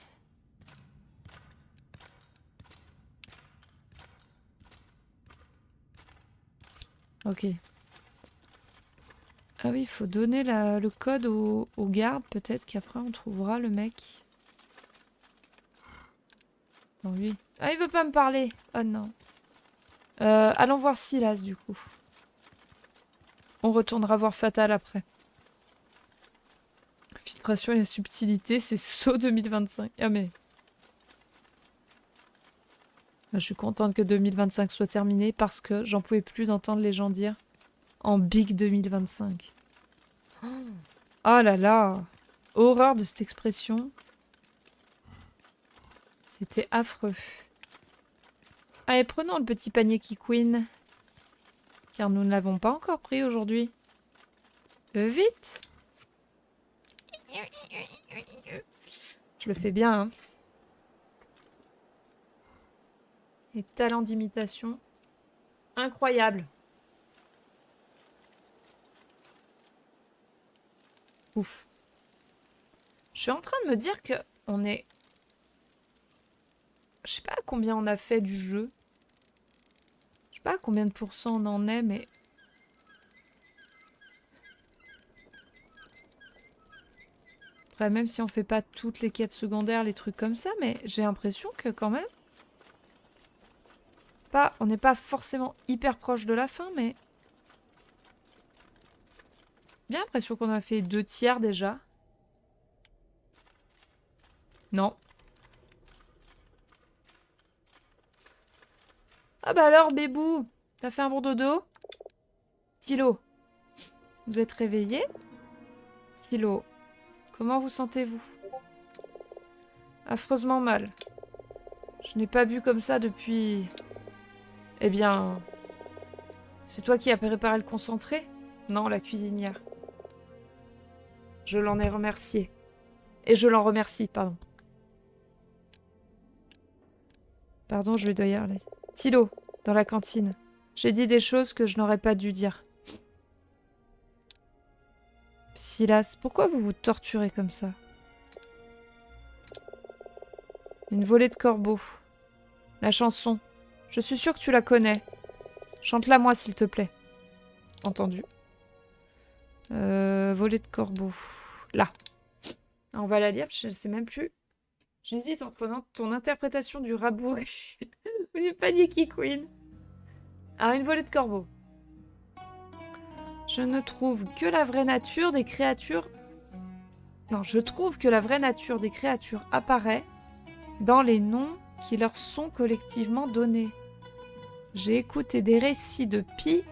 S1: Ok. Ah oui, il faut donner le code au garde. Peut-être qu'après on trouvera le mec. Attends, lui. Ah, il veut pas me parler. Oh non. Allons voir Silas du coup. On retournera voir Fatal après. Filtration et la subtilité, c'est saut 2025. Ah mais... Je suis contente que 2025 soit terminé parce que j'en pouvais plus d'entendre les gens dire en big 2025. Oh là là! Horreur de cette expression. C'était affreux. Allez, prenons le petit panier Kikwin. Car nous ne l'avons pas encore pris aujourd'hui. Vite! Je le fais bien, hein. Et talent d'imitation. Incroyable. Ouf. Je suis en train de me dire que on est... Je sais pas combien on a fait du jeu. Je sais pas combien de pourcents on en est, mais... Après, même si on fait pas toutes les quêtes secondaires, les trucs comme ça, mais j'ai l'impression que quand même... On n'est pas forcément hyper proche de la fin, mais... Bien l'impression qu'on a fait 2 tiers déjà. Non. Ah bah alors, bébou, t'as fait un bon dodo? Tilo, vous êtes réveillé? Tilo, comment vous sentez-vous? Affreusement mal. Je n'ai pas bu comme ça depuis... Eh bien... C'est toi qui as préparé le concentré? Non, la cuisinière. Je l'en ai remercié. Et je l'en remercie, pardon. Pardon, je vais doyer. Tilo, dans la cantine. J'ai dit des choses que je n'aurais pas dû dire. Silas, pourquoi vous vous torturez comme ça? Une volée de corbeaux. La chanson. Je suis sûre que tu la connais. Chante-la moi, s'il te plaît. Entendu. Volée de corbeaux. Là. On va la lire, je ne sais même plus. J'hésite entre ton interprétation du rabouré ou du panier Kikwin. Alors, une volée de corbeaux. Je ne trouve que la vraie nature des créatures... Non, je trouve que la vraie nature des créatures apparaît dans les noms qui leur sont collectivement donnés. J'ai écouté des récits de Pi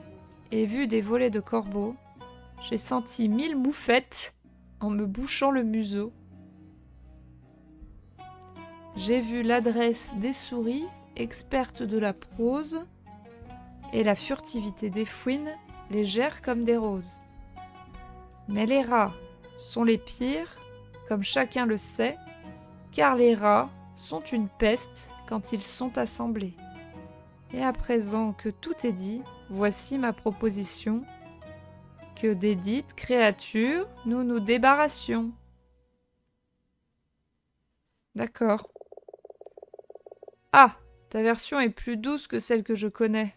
S1: et vu des volées de corbeaux. J'ai senti 1000 moufettes en me bouchant le museau. J'ai vu l'adresse des souris, expertes de la prose, et la furtivité des fouines, légères comme des roses. Mais les rats sont les pires, comme chacun le sait, car les rats sont une peste quand ils sont assemblés. Et à présent que tout est dit, voici ma proposition, que des dites créatures nous nous débarrassions. D'accord. Ah, ta version est plus douce que celle que je connais.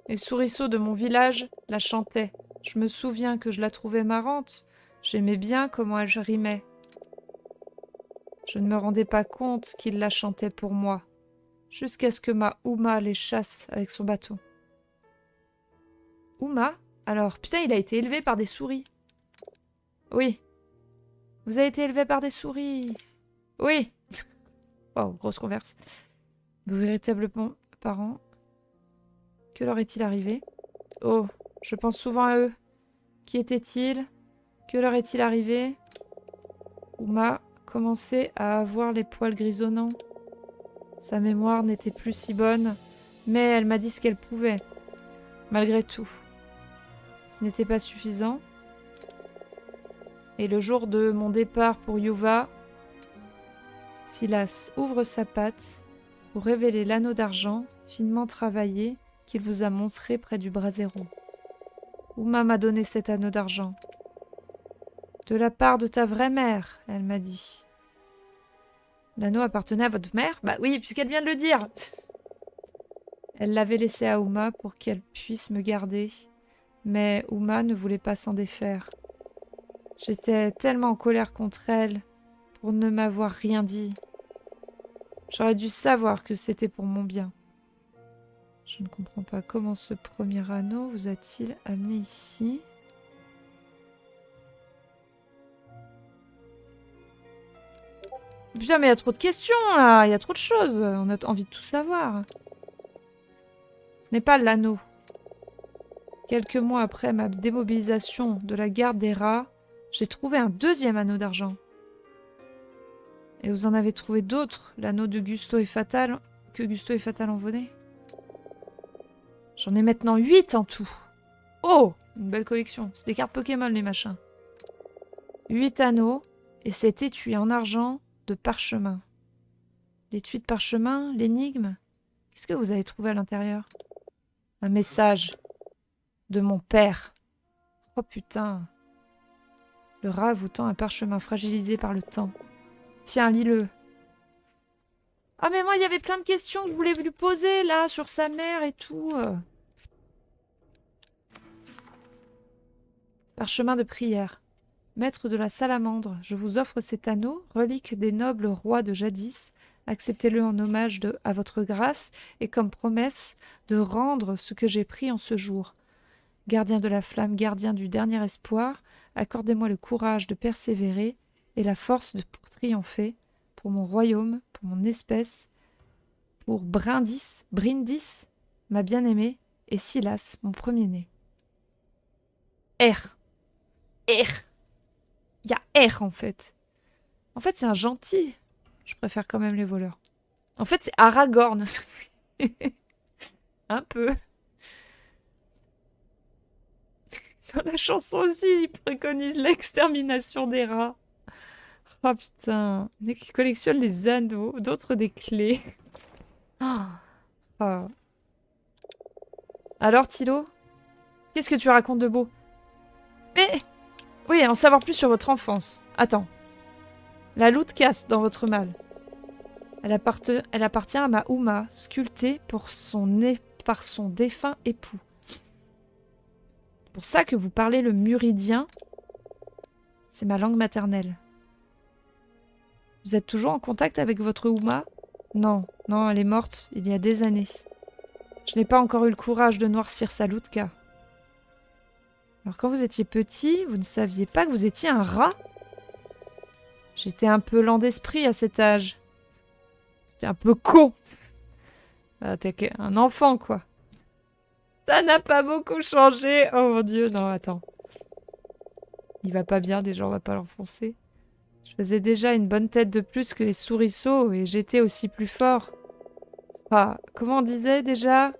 S1: Les souriceaux de mon village la chantaient. Je me souviens que je la trouvais marrante. J'aimais bien comment elle rimait. Je ne me rendais pas compte qu'ils la chantaient pour moi, jusqu'à ce que ma Uma les chasse avec son bâton. Uma? Alors, putain, il a été élevé par des souris. Oui. Vous avez été élevé par des souris. Oui. Oh, grosse converse. Vos véritables parents. Que leur est-il arrivé? Oh, je pense souvent à eux. Qui étaient-ils? Que leur est-il arrivé? Uma commençait à avoir les poils grisonnants. Sa mémoire n'était plus si bonne, mais elle m'a dit ce qu'elle pouvait. Malgré tout. Ce n'était pas suffisant. Et le jour de mon départ pour Yuva, Silas ouvre sa patte pour révéler l'anneau d'argent finement travaillé qu'il vous a montré près du brasero. Uma m'a donné cet anneau d'argent. De la part de ta vraie mère, elle m'a dit. L'anneau appartenait à votre mère? Bah oui, puisqu'elle vient de le dire. Elle l'avait laissé à Uma pour qu'elle puisse me garder, mais Uma ne voulait pas s'en défaire. J'étais tellement en colère contre elle pour ne m'avoir rien dit. J'aurais dû savoir que c'était pour mon bien. Je ne comprends pas comment ce premier anneau vous a-t-il amené ici. Putain, mais il y a trop de questions là, il y a trop de choses, on a envie de tout savoir. Ce n'est pas l'anneau. Quelques mois après ma démobilisation de la garde des rats, j'ai trouvé un deuxième anneau d'argent. Et vous en avez trouvé d'autres, l'anneau de Gusto et Fatal, que Gusto et Fatal ont volé. J'en ai maintenant 8 en tout. Oh, une belle collection. C'est des cartes Pokémon, les machins. 8 anneaux, et cet étui en argent de parchemin. L'étui de parchemin, l'énigme. Qu'est-ce que vous avez trouvé à l'intérieur? Un message de mon père. Oh putain. Le rat vous tend un parchemin fragilisé par le temps. Tiens, lis-le. Ah mais moi, il y avait plein de questions que je voulais lui poser, là, sur sa mère et tout. Parchemin de prière. Maître de la salamandre, je vous offre cet anneau, relique des nobles rois de jadis. Acceptez-le en hommage à votre grâce et comme promesse de rendre ce que j'ai pris en ce jour. Gardien de la flamme, gardien du dernier espoir, accordez-moi le courage de persévérer et la force pour triompher, pour mon royaume, pour mon espèce, pour Brindis, ma bien-aimée, et Silas, mon premier-né. R. R. Il y a R en fait. En fait, c'est un gentil. Je préfère quand même les voleurs. En fait, c'est Aragorn. Un peu. Dans la chanson aussi, il préconise l'extermination des rats. Oh putain. Il y en a qui collectionnent les anneaux, d'autres des clés. Oh. Alors, Thilo, qu'est-ce que tu racontes de beau? Mais oui, en savoir plus sur votre enfance. Attends. La loutre casse dans votre mal. Elle appartient à ma Uma, sculptée par son défunt époux. C'est pour ça que vous parlez le muridien. C'est ma langue maternelle. Vous êtes toujours en contact avec votre Uma? Non, non, elle est morte il y a des années. Je n'ai pas encore eu le courage de noircir sa loutka. Alors quand vous étiez petit, vous ne saviez pas que vous étiez un rat? J'étais un peu lent d'esprit à cet âge. J'étais un peu con. Bah, t'es un enfant, quoi. Ça n'a pas beaucoup changé. Oh mon Dieu, non, attends. Il va pas bien, déjà, on va pas l'enfoncer. Je faisais déjà une bonne tête de plus que les souriceaux et j'étais aussi plus fort. Ah, comment on disait déjà?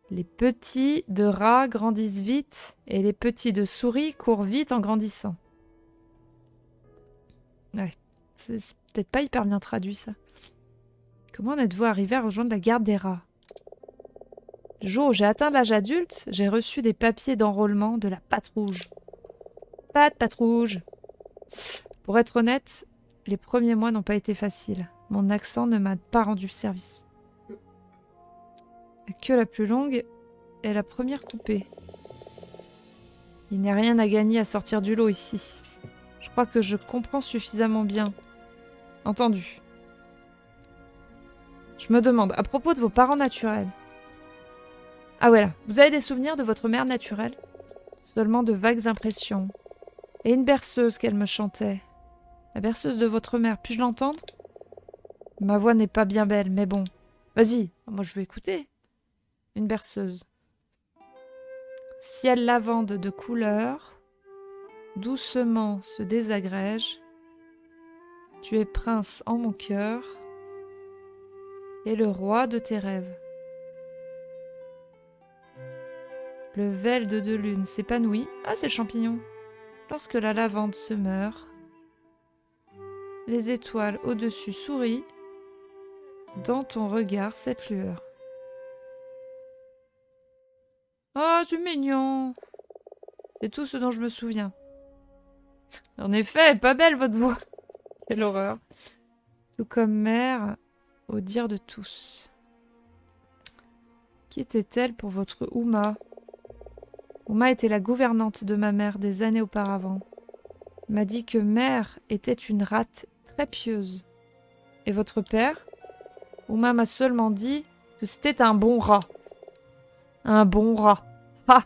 S1: Les petits de rats grandissent vite et les petits de souris courent vite en grandissant. Ouais, c'est peut-être pas hyper bien traduit, ça. Comment en êtes-vous arrivé à rejoindre la garde des rats? Le jour où j'ai atteint l'âge adulte, j'ai reçu des papiers d'enrôlement de la Patte Rouge. Patte Rouge. Pour être honnête, les premiers mois n'ont pas été faciles. Mon accent ne m'a pas rendu service. La queue la plus longue est la première coupée. Il n'y a rien à gagner à sortir du lot ici. Je crois que je comprends suffisamment bien. Entendu. Je me demande, à propos de vos parents naturels. Ah ouais là, vous avez des souvenirs de votre mère naturelle? Seulement de vagues impressions. Et une berceuse qu'elle me chantait. La berceuse de votre mère, puis-je l'entendre? Ma voix n'est pas bien belle, mais bon. Vas-y, moi je veux écouter. Une berceuse. Ciel lavande de couleur, doucement se désagrège. Tu es prince en mon cœur et le roi de tes rêves. Le velde de lune s'épanouit. Ah, c'est le champignon. Lorsque la lavande se meurt, les étoiles au-dessus sourient. Dans ton regard, cette lueur. Oh, c'est mignon. C'est tout ce dont je me souviens. En effet, pas belle votre voix. Quelle horreur. Tout comme mère, au dire de tous. Qui était-elle pour votre Uma? Uma était la gouvernante de ma mère des années auparavant. Elle m'a dit que mère était une rate très pieuse. Et votre père? Uma m'a seulement dit que c'était un bon rat. Un bon rat. Ha!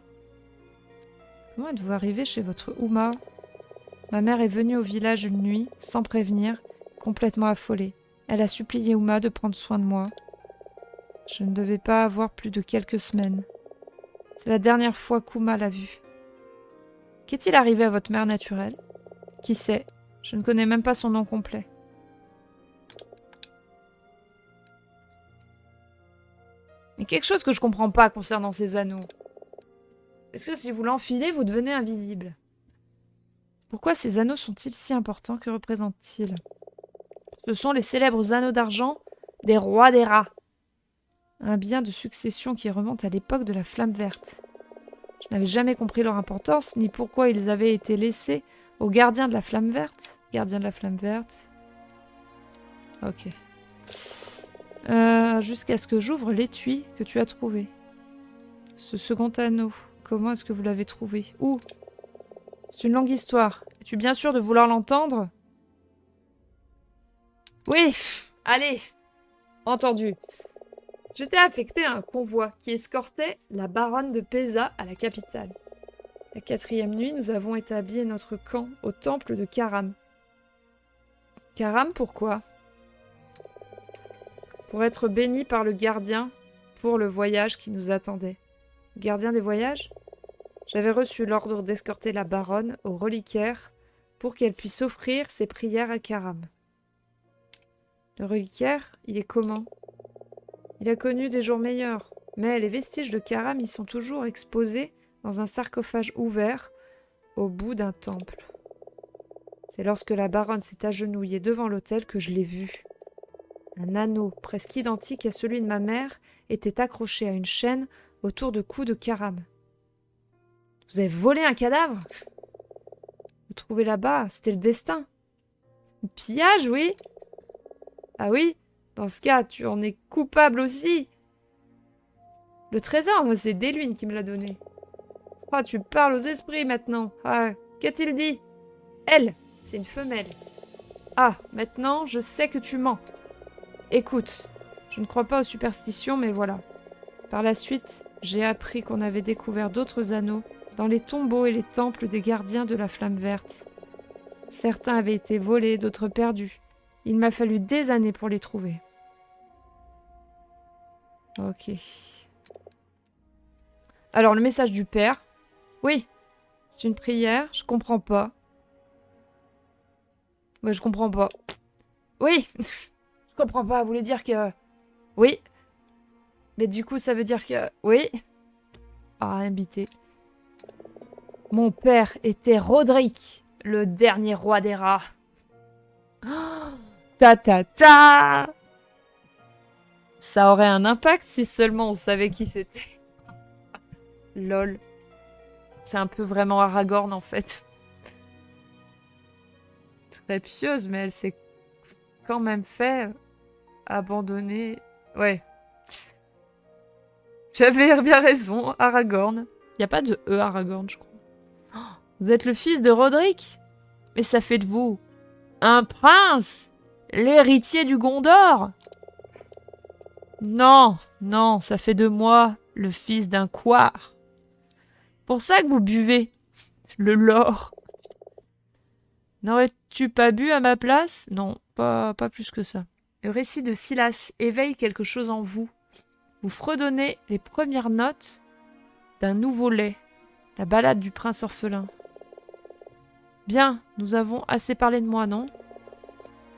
S1: Comment êtes-vous arrivé chez votre Uma? Ma mère est venue au village une nuit, sans prévenir, complètement affolée. Elle a supplié Uma de prendre soin de moi. Je ne devais pas avoir plus de quelques semaines. C'est la dernière fois qu'Uma l'a vue. Qu'est-il arrivé à votre mère naturelle? Qui sait? Je ne connais même pas son nom complet. Mais quelque chose que je comprends pas concernant ces anneaux. Est-ce que si vous l'enfilez, vous devenez invisible? Pourquoi ces anneaux sont-ils si importants? Que représentent-ils? Ce sont les célèbres anneaux d'argent des rois des rats. Un bien de succession qui remonte à l'époque de la Flamme Verte. Je n'avais jamais compris leur importance, ni pourquoi ils avaient été laissés aux gardiens de la Flamme Verte. Gardien de la Flamme Verte. Ok. Jusqu'à ce que j'ouvre l'étui que tu as trouvé. Ce second anneau, comment est-ce que vous l'avez trouvé? Où? C'est une longue histoire. Es-tu bien sûr de vouloir l'entendre? Oui, allez. Entendu. J'étais affecté à un convoi qui escortait la baronne de Pesa à la capitale. La 4e nuit, nous avons établi notre camp au temple de Karam. Karam, pourquoi? Pour être béni par le gardien pour le voyage qui nous attendait. Gardien des voyages? J'avais reçu l'ordre d'escorter la baronne au reliquaire pour qu'elle puisse offrir ses prières à Karam. Le reliquaire, il est comment? Il a connu des jours meilleurs, mais les vestiges de Karam y sont toujours exposés dans un sarcophage ouvert au bout d'un temple. C'est lorsque la baronne s'est agenouillée devant l'autel que je l'ai vu. Un anneau presque identique à celui de ma mère était accroché à une chaîne autour du cou de Karam. Vous avez volé un cadavre? Vous trouvez là-bas, c'était le destin. Un pillage, oui? Ah oui? Dans ce cas, tu en es coupable aussi. Le trésor, moi, c'est Deluine qui me l'a donné. Ah, tu parles aux esprits maintenant. Ah, qu'a-t-il dit? Elle, c'est une femelle. Ah, maintenant, je sais que tu mens. Écoute, je ne crois pas aux superstitions, mais voilà. Par la suite, j'ai appris qu'on avait découvert d'autres anneaux dans les tombeaux et les temples des gardiens de la Flamme Verte. Certains avaient été volés, d'autres perdus. Il m'a fallu des années pour les trouver. Ok. Alors, le message du père. Oui, c'est une prière, je comprends pas. Ouais, je comprends pas. Oui, je comprends pas, vous voulez dire que... Oui. Mais du coup, ça veut dire que... Oui. Ah, invité. Mon père était Roderick, le dernier roi des rats. Ta ta ta! Ça aurait un impact si seulement on savait qui c'était. Lol. C'est un peu vraiment Aragorn en fait. Très pieuse, mais elle s'est quand même fait abandonner. Ouais. J'avais bien raison, Aragorn. Il n'y a pas de E Aragorn, je crois. Oh, vous êtes le fils de Roderick? Mais ça fait de vous un prince? L'héritier du Gondor? Non, non, ça fait de moi le fils d'un couard. Pour ça que vous buvez le lore. N'aurais-tu pas bu à ma place? Non, pas plus que ça. Le récit de Silas éveille quelque chose en vous. Vous fredonnez les premières notes d'un nouveau lait, la ballade du prince orphelin. Bien, nous avons assez parlé de moi, non?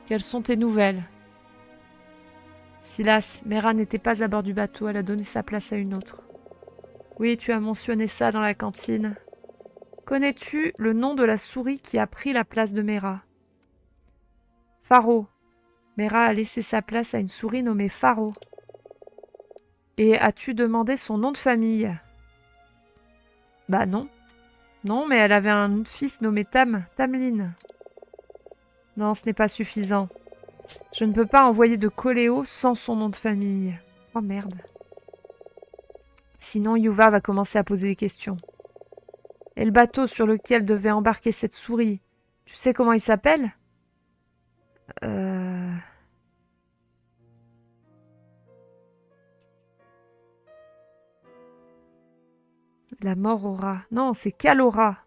S1: Quelles sont tes nouvelles? Silas, Mera n'était pas à bord du bateau, elle a donné sa place à une autre. Oui, tu as mentionné ça dans la cantine. Connais-tu le nom de la souris qui a pris la place de Mera? Pharo. Mera a laissé sa place à une souris nommée Pharo. Et as-tu demandé son nom de famille? Bah non. Non, mais elle avait un fils nommé Tamlin. Non, ce n'est pas suffisant. Je ne peux pas envoyer de Coléo sans son nom de famille. Oh merde. Sinon, Yuva va commencer à poser des questions. Et le bateau sur lequel devait embarquer cette souris, tu sais comment il s'appelle? La mort au rat. Non, c'est Kalora,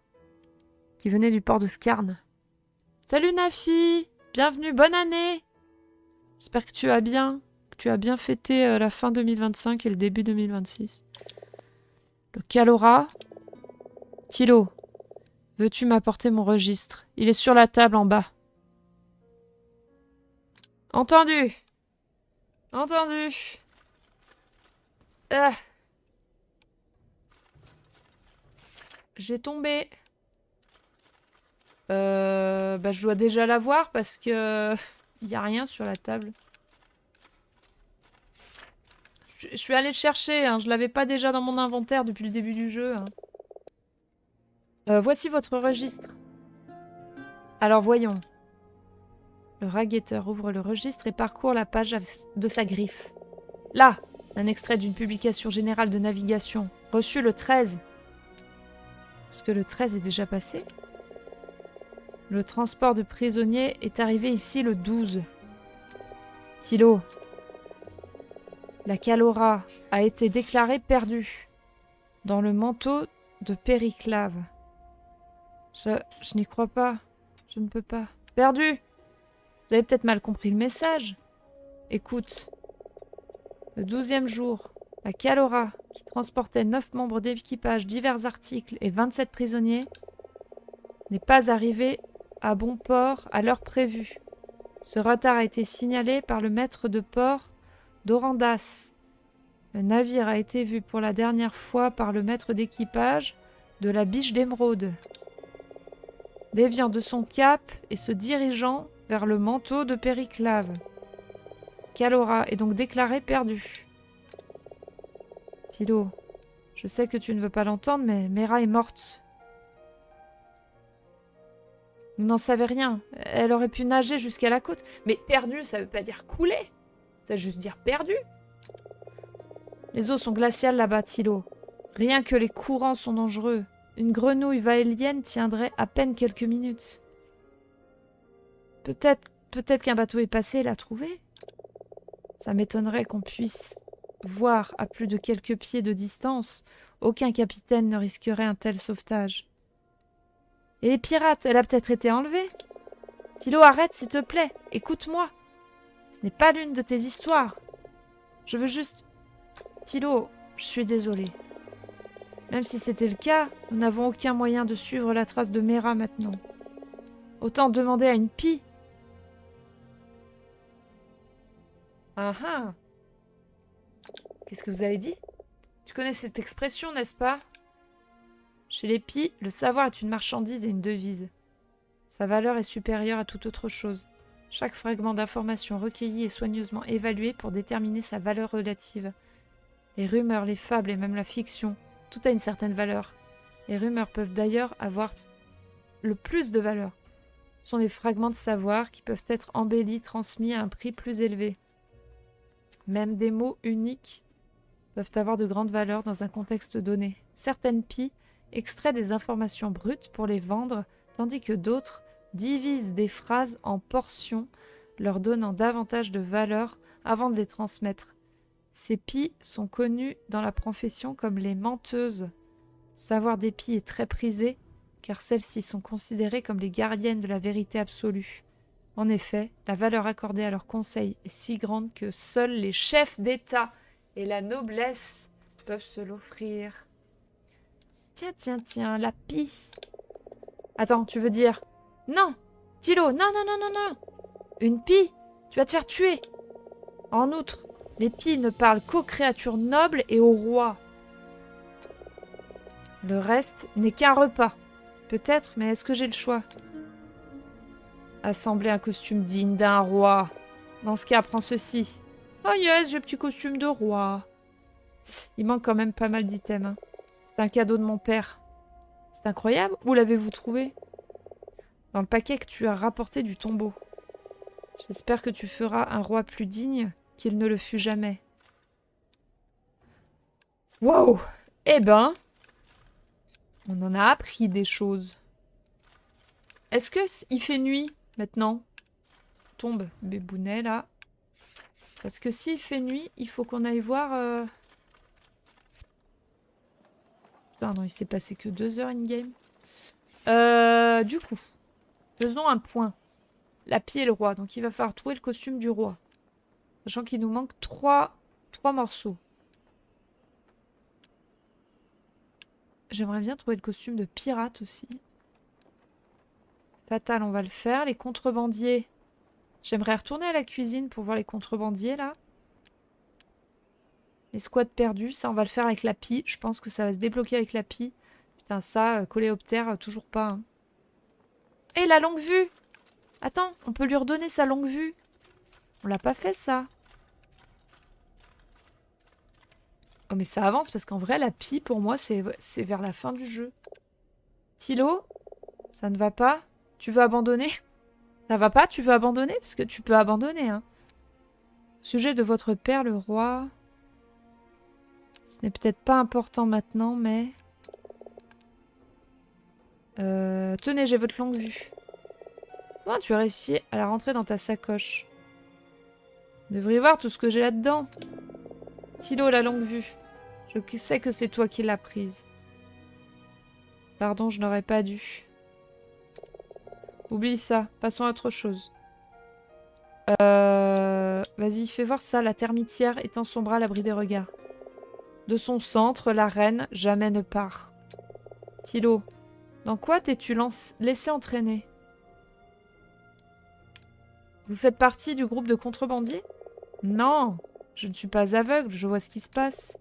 S1: qui venait du port de Skarn. Salut Nafi! Bienvenue, bonne année! J'espère que tu vas bien, que tu as bien fêté la fin 2025 et le début 2026. Le Kalora. Tilo, veux-tu m'apporter mon registre? Il est sur la table en bas. Entendu! Entendu! Ah. J'ai tombé. Bah, je dois déjà l'avoir parce que il n'y a rien sur la table. Je suis allée le chercher, hein. Je l'avais pas déjà dans mon inventaire depuis le début du jeu. Hein. Voici votre registre. Alors voyons. Le raguetteur ouvre le registre et parcourt la page de sa griffe. Là, un extrait d'une publication générale de navigation, reçu le 13. Est-ce que le 13 est déjà passé? Le transport de prisonniers est arrivé ici le 12. Thilo. La Calora a été déclarée perdue dans le manteau de Périclave. Je n'y crois pas. Je ne peux pas. Perdue! Vous avez peut-être mal compris le message. Écoute. Le 12e jour, la Calora, qui transportait 9 membres d'équipage, divers articles et 27 prisonniers, n'est pas arrivée à bon port à l'heure prévue. Ce retard a été signalé par le maître de port d'Orandas. Le navire a été vu pour la dernière fois par le maître d'équipage de la Biche d'Émeraude, déviant de son cap et se dirigeant vers le manteau de Périclave. Calora est donc déclarée perdue. Thilo, je sais que tu ne veux pas l'entendre, mais Mera est morte. Vous n'en savez rien. Elle aurait pu nager jusqu'à la côte. Mais perdue, ça veut pas dire couler. Ça veut juste dire perdue. Les eaux sont glaciales là-bas, Thilo. Rien que les courants sont dangereux. Une grenouille vaélienne tiendrait à peine quelques minutes. Peut-être qu'un bateau est passé et l'a trouvé. Ça m'étonnerait qu'on puisse voir à plus de quelques pieds de distance. Aucun capitaine ne risquerait un tel sauvetage. Et les pirates, elle a peut-être été enlevée. Thilo, arrête, s'il te plaît. Écoute-moi. Ce n'est pas l'une de tes histoires. Je veux juste... Thilo, je suis désolée. Même si c'était le cas, nous n'avons aucun moyen de suivre la trace de Mera maintenant. Autant demander à une pie. Ah ah. Qu'est-ce que vous avez dit? Tu connais cette expression, n'est-ce pas? Chez les pies, le savoir est une marchandise et une devise. Sa valeur est supérieure à toute autre chose. Chaque fragment d'information recueilli est soigneusement évalué pour déterminer sa valeur relative. Les rumeurs, les fables et même la fiction, tout a une certaine valeur. Les rumeurs peuvent d'ailleurs avoir le plus de valeur. Ce sont des fragments de savoir qui peuvent être embellis, transmis à un prix plus élevé. Même des mots uniques peuvent avoir de grandes valeurs dans un contexte donné. Certaines pies extraient des informations brutes pour les vendre, tandis que d'autres divisent des phrases en portions, leur donnant davantage de valeur avant de les transmettre. Ces pies sont connues dans la profession comme les menteuses. Savoir des pies est très prisé, car celles-ci sont considérées comme les gardiennes de la vérité absolue. En effet, la valeur accordée à leurs conseils est si grande que seuls les chefs d'État et la noblesse peuvent se l'offrir. Tiens, la pie. Attends, tu veux dire... Non, Thilo, non. Une pie, tu vas te faire tuer. En outre, les pies ne parlent qu'aux créatures nobles et aux rois. Le reste n'est qu'un repas. Peut-être, mais est-ce que j'ai le choix? Assembler un costume digne d'un roi. Dans ce cas, prends ceci. Oh yes, j'ai le petit costume de roi. Il manque quand même pas mal d'items. Hein. C'est un cadeau de mon père. C'est incroyable. Où l'avez-vous trouvé? Dans le paquet que tu as rapporté du tombeau. J'espère que tu feras un roi plus digne qu'il ne le fut jamais. Wow! Eh ben, on en a appris des choses. Est-ce que il fait nuit maintenant? Tombe, bébounet là. Parce que s'il fait nuit, il faut qu'on aille voir... Putain, non, il s'est passé que 2 heures in-game. Du coup, faisons un point. La pie est le roi, donc il va falloir trouver le costume du roi. Sachant qu'il nous manque 3 morceaux. J'aimerais bien trouver le costume de pirate aussi. Fatal, on va le faire. Les contrebandiers. J'aimerais retourner à la cuisine pour voir les contrebandiers, là. Les squats perdus, ça on va le faire avec la pie. Je pense que ça va se débloquer avec la pie. Putain, ça, coléoptère, toujours pas. Hein. Et la longue vue! Attends, on peut lui redonner sa longue vue. On l'a pas fait, ça. Oh, mais ça avance, parce qu'en vrai, la pie, pour moi, c'est vers la fin du jeu. Tilo, ça ne va pas? Tu veux abandonner? Ça va pas? Tu veux abandonner? Parce que tu peux abandonner, hein. Sujet de votre père, le roi. Ce n'est peut-être pas important maintenant, mais... tenez, j'ai votre longue vue. Comment tu as réussi à la rentrer dans ta sacoche? Vous devriez voir tout ce que j'ai là-dedans. Tilo, la longue vue. Je sais que c'est toi qui l'as prise. Pardon, je n'aurais pas dû. Oublie ça. Passons à autre chose. Vas-y, fais voir ça. La termitière étend son bras à l'abri des regards. De son centre, la reine jamais ne part. Tilo, dans quoi t'es-tu laissé entraîner? Vous faites partie du groupe de contrebandiers? Non, je ne suis pas aveugle, je vois ce qui se passe.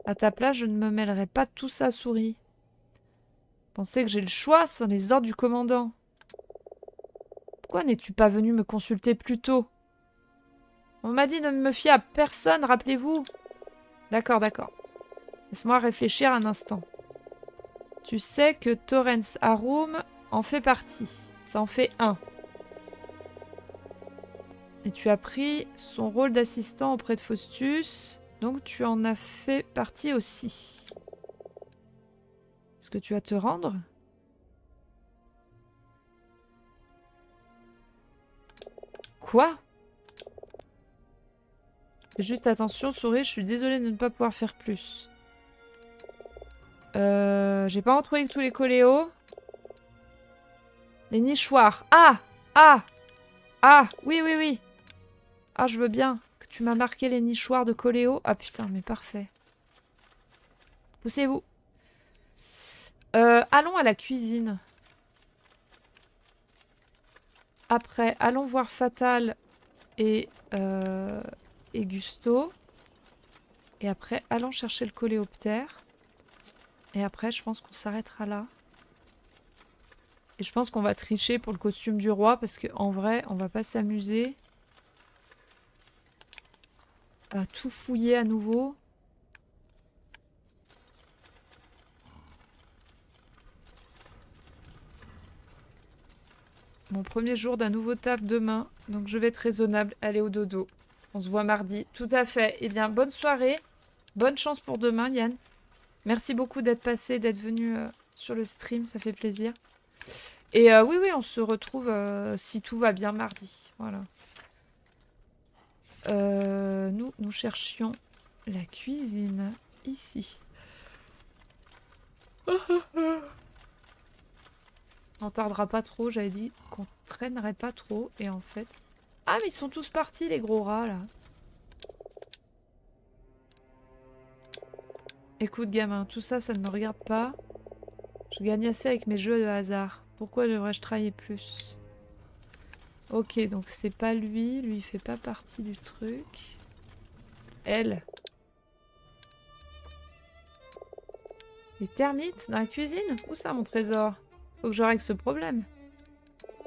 S1: À ta place, je ne me mêlerai pas de tout ça, souris. Pensez que j'ai le choix sans les ordres du commandant. Pourquoi n'es-tu pas venu me consulter plus tôt? On m'a dit de ne me fier à personne, rappelez-vous. D'accord, d'accord. Laisse-moi réfléchir un instant. Tu sais que Torrens Arum en fait partie. Ça en fait un. Et tu as pris son rôle d'assistant auprès de Faustus. Donc tu en as fait partie aussi. Est-ce que tu vas te rendre? Quoi? Fais juste attention, souris, je suis désolée de ne pas pouvoir faire plus. J'ai pas retrouvé tous les coléos. Les nichoirs. Ah! Ah! Ah! Oui, oui, oui. Ah, je veux bien que tu m'as marqué les nichoirs de coléos. Ah putain, mais parfait. Poussez-vous. Allons à la cuisine. Après, allons voir Fatal et Gusto. Et après, allons chercher le coléoptère. Et après, je pense qu'on s'arrêtera là. Et je pense qu'on va tricher pour le costume du roi. Parce qu'en vrai, on va pas s'amuser à tout fouiller à nouveau. Mon premier jour d'un nouveau taf demain. Donc je vais être raisonnable. Aller au dodo. On se voit mardi. Tout à fait. Eh bien, bonne soirée. Bonne chance pour demain, Yann. Merci beaucoup d'être passé, d'être venu sur le stream. Ça fait plaisir. Et oui, oui, on se retrouve si tout va bien mardi. Voilà. Nous cherchions la cuisine ici. On tardera pas trop. J'avais dit qu'on traînerait pas trop. Et en fait... Ah, mais ils sont tous partis, les gros rats, là. Écoute, gamin, tout ça, ça ne me regarde pas. Je gagne assez avec mes jeux de hasard. Pourquoi devrais-je travailler plus? Ok, donc c'est pas lui. Lui, il fait pas partie du truc. Elle. Les termites dans la cuisine? Où ça, mon trésor? Faut que je règle ce problème.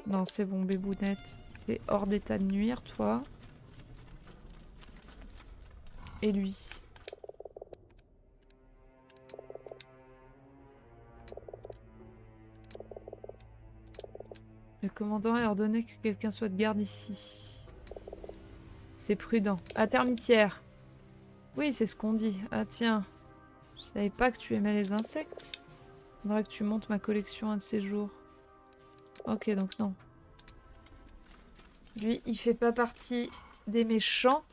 S1: Non, c'est bon, Bébounette. T'es hors d'état de nuire, toi. Et lui. Le commandant a ordonné que quelqu'un soit de garde ici. C'est prudent. Ah, termitière. Oui, c'est ce qu'on dit. Ah, tiens. Je savais pas que tu aimais les insectes. Faudrait que tu montes ma collection un de ces jours. Ok, donc non. Lui, il fait pas partie des méchants.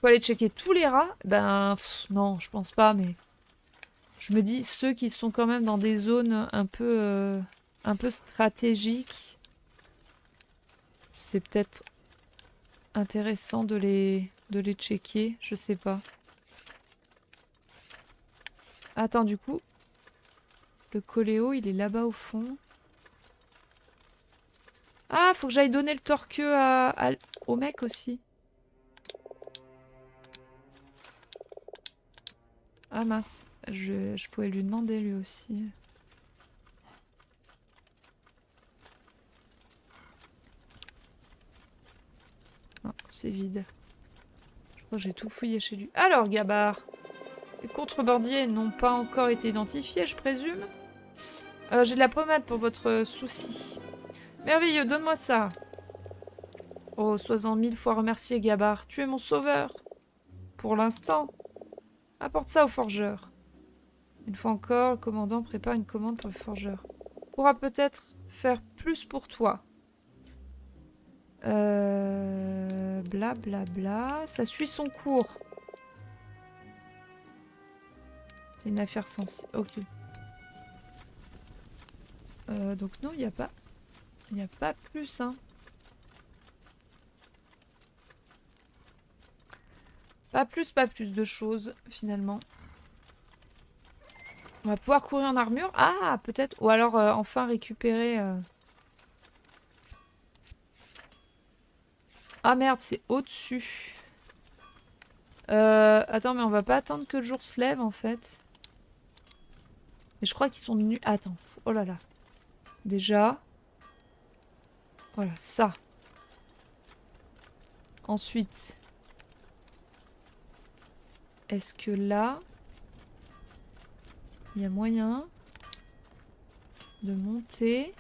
S1: Faut aller checker tous les rats. Ben, non, je pense pas, mais... Je me dis, ceux qui sont quand même dans des zones un peu stratégiques, c'est peut-être intéressant de les checker. Je sais pas. Attends, du coup, le coléo, il est là-bas au fond. Ah, faut que j'aille donner le torqueux au mec aussi. Ah mince, je pouvais lui demander lui aussi. Non, c'est vide. Je crois que j'ai tout fouillé chez lui. Alors, Gabar, les contrebandiers n'ont pas encore été identifiés, je présume. J'ai de la pommade pour votre souci. Merveilleux, donne-moi ça. Oh, sois-en 1000 fois remercié, Gabar. Tu es mon sauveur. Pour l'instant. Apporte ça au forgeur. Une fois encore, le commandant prépare une commande pour le forgeur. Pourra peut-être faire plus pour toi. Bla bla bla. Ça suit son cours. C'est une affaire sensible. Ok. Donc non, il n'y a pas... Il n'y a pas plus, hein. Pas plus de choses, finalement. On va pouvoir courir en armure. Ah, peut-être. Ou alors, enfin récupérer... Ah merde, c'est au-dessus. Attends, mais on va pas attendre que le jour se lève, en fait. Mais je crois qu'ils sont venus... Attends. Oh là là. Déjà. Voilà, ça. Ensuite... Est-ce que là... Il y a moyen... de monter...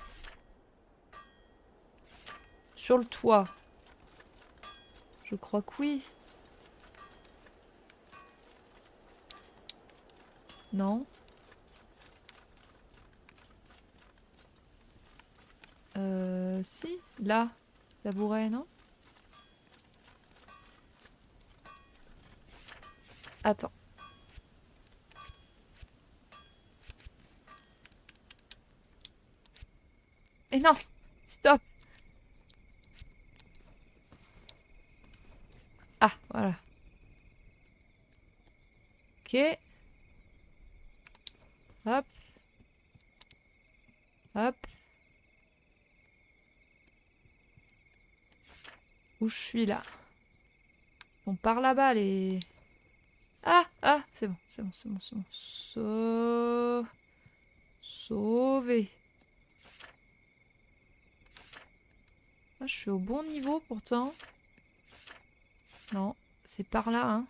S1: sur le toit? Je crois que oui. Non. Si. Là. Tabouret, non? Attends. Mais non! Stop! Ah, voilà. Ok. Hop. Hop. Où je suis là? Bon, par là-bas, les... Ah! Ah! C'est bon, c'est bon, c'est bon, c'est bon. Sauvé. Ah, je suis au bon niveau, pourtant. Non, c'est par là, hein.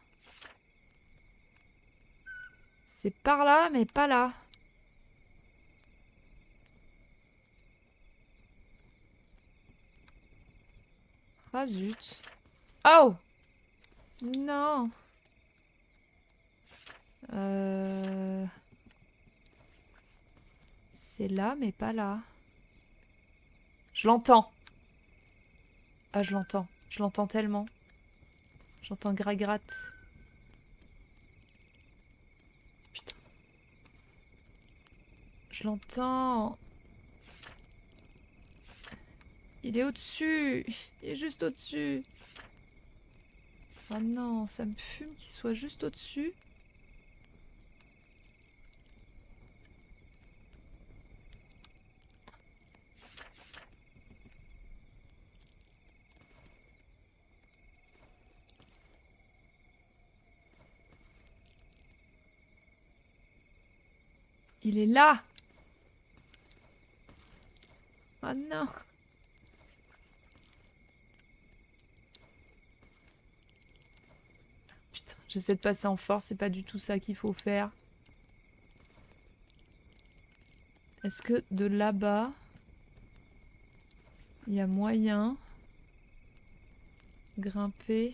S1: C'est par là, mais pas là. Ah, zut. Oh! Non. C'est là, mais pas là. Je l'entends. Ah, je l'entends. Je l'entends tellement. J'entends gragratte. Putain. Je l'entends. Il est au-dessus. Il est juste au-dessus. Oh non, ça me fume qu'il soit juste au-dessus. Il est là. Oh non. Putain, j'essaie de passer en force, c'est pas du tout ça qu'il faut faire. Est-ce que de là-bas, il y a moyen de grimper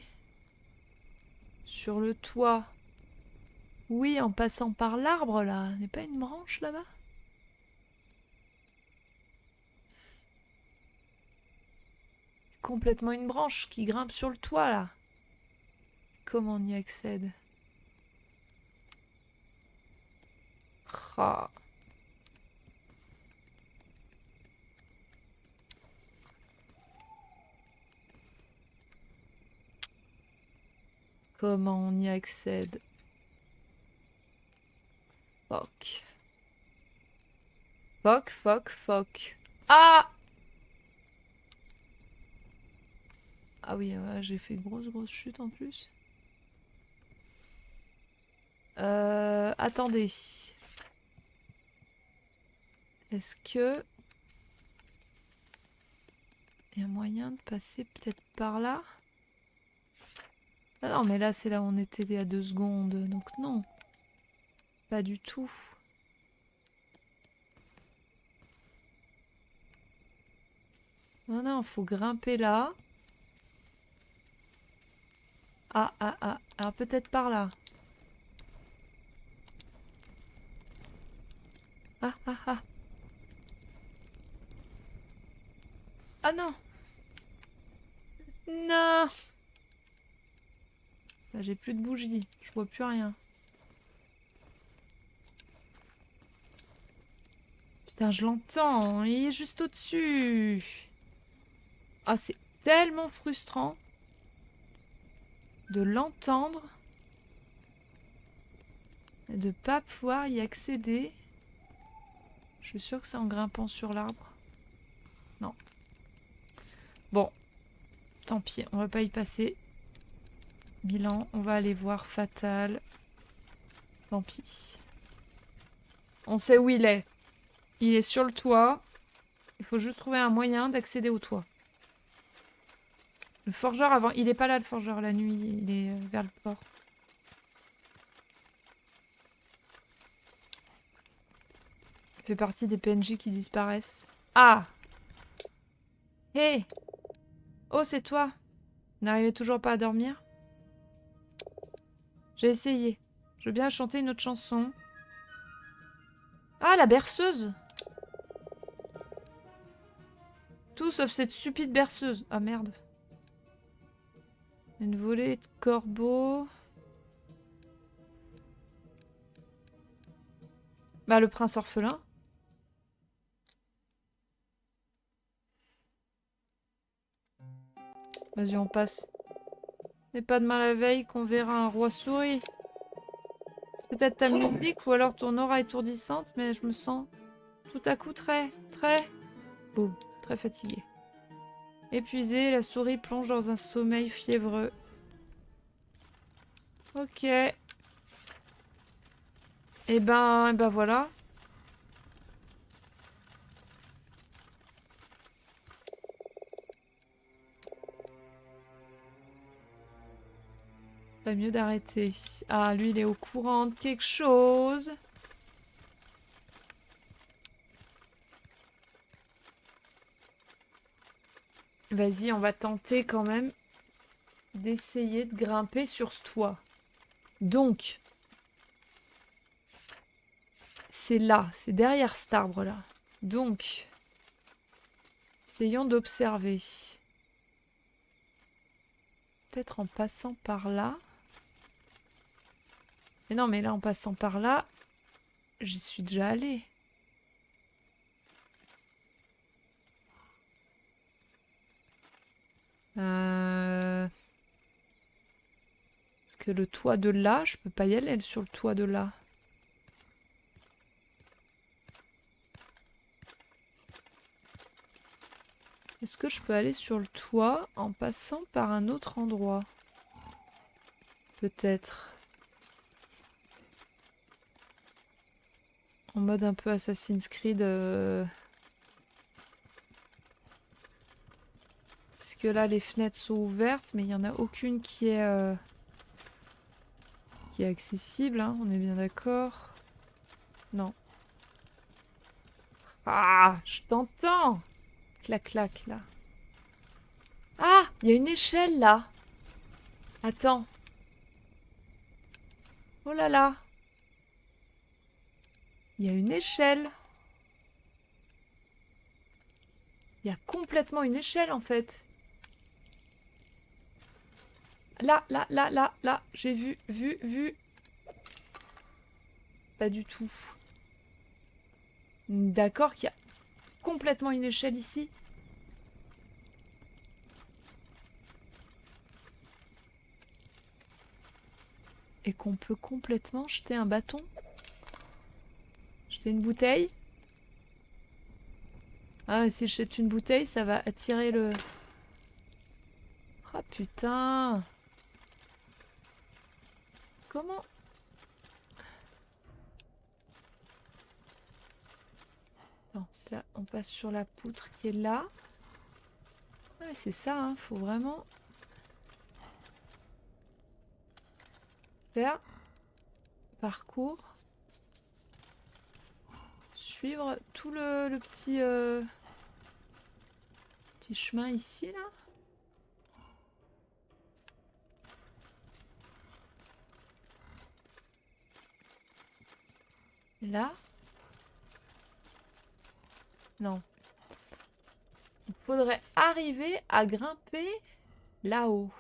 S1: sur le toit? Oui, en passant par l'arbre là. N'est pas une branche là-bas? Complètement une branche qui grimpe sur le toit là. Comment on y accède? Ah. Comment on y accède? Fuck. Fuck, fuck, fuck. Ah! Ah oui, ouais, j'ai fait une grosse chute en plus. attendez. Est-ce que... il y a moyen de passer peut-être par là? Ah non, mais là, c'est là où on était il y a 2 secondes. Donc non. Pas du tout. Non, non, faut grimper là. Ah, ah, ah. Alors peut-être par là. Ah, ah, ah. Ah non! Non! J'ai plus de bougies. Je vois plus rien. Putain, je l'entends. Il est juste au-dessus. Ah, c'est tellement frustrant de l'entendre et de pas pouvoir y accéder. Je suis sûre que c'est en grimpant sur l'arbre. Non. Bon. Tant pis, on va pas y passer. Bilan, on va aller voir Fatal. Tant pis. On sait où il est. Il est sur le toit. Il faut juste trouver un moyen d'accéder au toit. Le forgeur avant... il est pas là le forgeur la nuit. Il est vers le port. Il fait partie des PNJ qui disparaissent. Ah! Hé! Hey. Oh, c'est toi! Vous n'arrivez toujours pas à dormir? J'ai essayé. Je veux bien chanter une autre chanson. Ah, la berceuse! Tout sauf cette stupide berceuse. Ah, merde. Une volée de corbeaux. Bah, le prince orphelin. Vas-y, on passe. N'est pas demain la veille qu'on verra un roi souris. C'est peut-être ta musique ou alors ton aura étourdissante, mais je me sens tout à coup très fatiguée. Épuisée, la souris plonge dans un sommeil fiévreux. Ok. Et ben voilà. Pas mieux d'arrêter. Ah, lui, il est au courant de quelque chose. Vas-y, on va tenter quand même d'essayer de grimper sur ce toit. Donc, c'est là, c'est derrière cet arbre-là. Donc, essayons d'observer. Peut-être en passant par là. Mais non, mais là, en passant par là, j'y suis déjà allée. Parce que le toit de là, je peux pas y aller sur le toit de là. Est-ce que je peux aller sur le toit en passant par un autre endroit? Peut-être. En mode un peu Assassin's Creed. Parce que là, les fenêtres sont ouvertes, mais il n'y en a aucune qui est accessible, hein, on est bien d'accord? Non. Ah, je t'entends! Clac, clac, là. Ah, il y a une échelle, là. Attends. Oh là là. Il y a une échelle. Il y a complètement une échelle, en fait. Là, là, là, là, là. J'ai vu. Pas du tout. D'accord qu'il y a complètement une échelle ici. Et qu'on peut complètement jeter un bâton. Jeter une bouteille. Ah, mais si je jette une bouteille, ça va attirer le... Ah, putain. Comment? Là, on passe sur la poutre qui est là. Ouais, c'est ça, hein, faut vraiment faire parcours. Suivre tout le petit, petit chemin ici, là. Là. Non. Il faudrait arriver à grimper là-haut.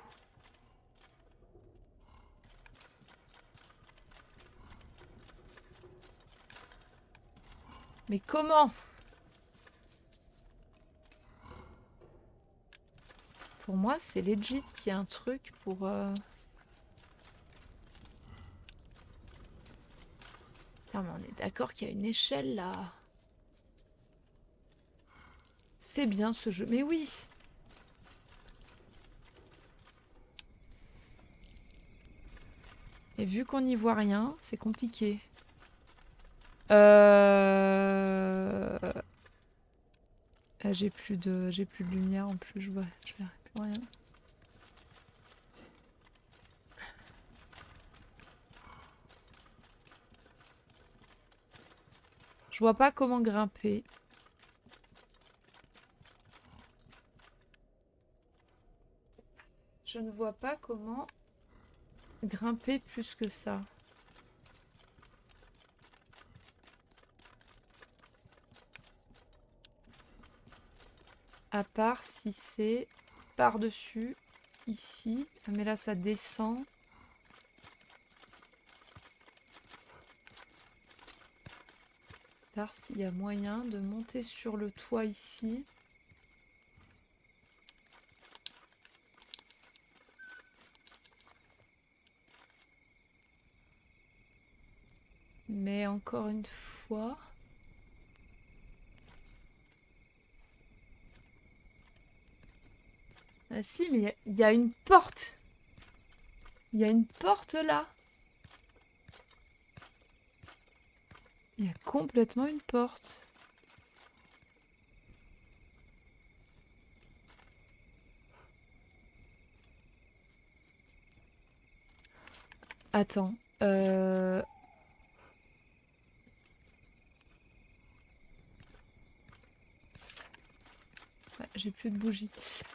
S1: Mais comment? Pour moi, c'est legit qu'il y a un truc pour... Putain, mais on est d'accord qu'il y a une échelle là. C'est bien ce jeu. Mais oui! Et vu qu'on n'y voit rien, c'est compliqué. J'ai plus de lumière en plus, je verrai plus rien. Je vois pas comment grimper. Je ne vois pas comment grimper plus que ça. À part si c'est par-dessus, ici. Mais là, ça descend. À part s'il y a moyen de monter sur le toit ici. Mais encore une fois... Ah si, mais il y a une porte. Il y a une porte là. Il y a complètement une porte. Attends. Ouais, j'ai plus de bougies.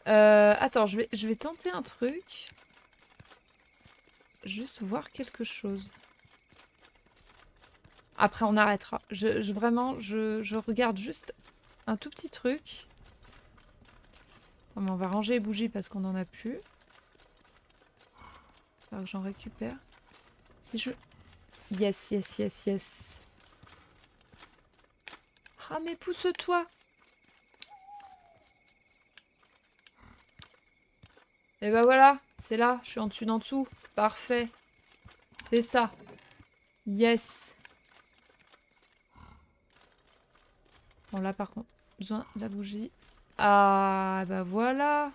S1: Attends, je vais tenter un truc. Juste voir quelque chose. Après, on arrêtera. Vraiment, je regarde juste un tout petit truc. Attends, mais on va ranger les bougies parce qu'on n'en a plus. Alors que j'en récupère. Si je... Yes, yes, yes, yes. Ah, mais pousse-toi! Et bah voilà, c'est là, je suis en dessus d'en dessous. Parfait. C'est ça. Yes. Bon, là, par contre, besoin de la bougie. Ah, bah voilà.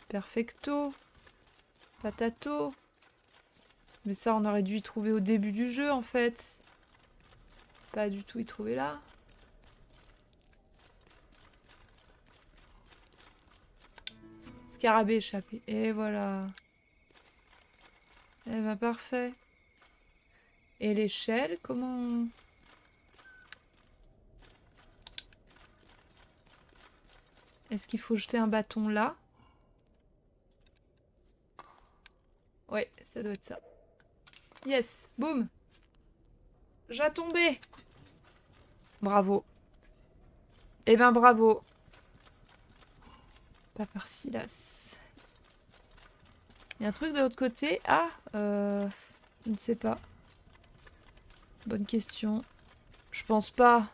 S1: Perfecto. Patato. Mais ça, on aurait dû y trouver au début du jeu, en fait. Pas du tout y trouver là. Scarabée échappé. Et voilà. Eh ben, parfait. Et l'échelle, comment... Est-ce qu'il faut jeter un bâton là? Ouais, ça doit être ça. Yes, boum. J'ai tombé. Bravo. Eh ben, bravo. Pas par Silas. Il y a un truc de l'autre côté. Ah, je ne sais pas. Bonne question. Je pense pas.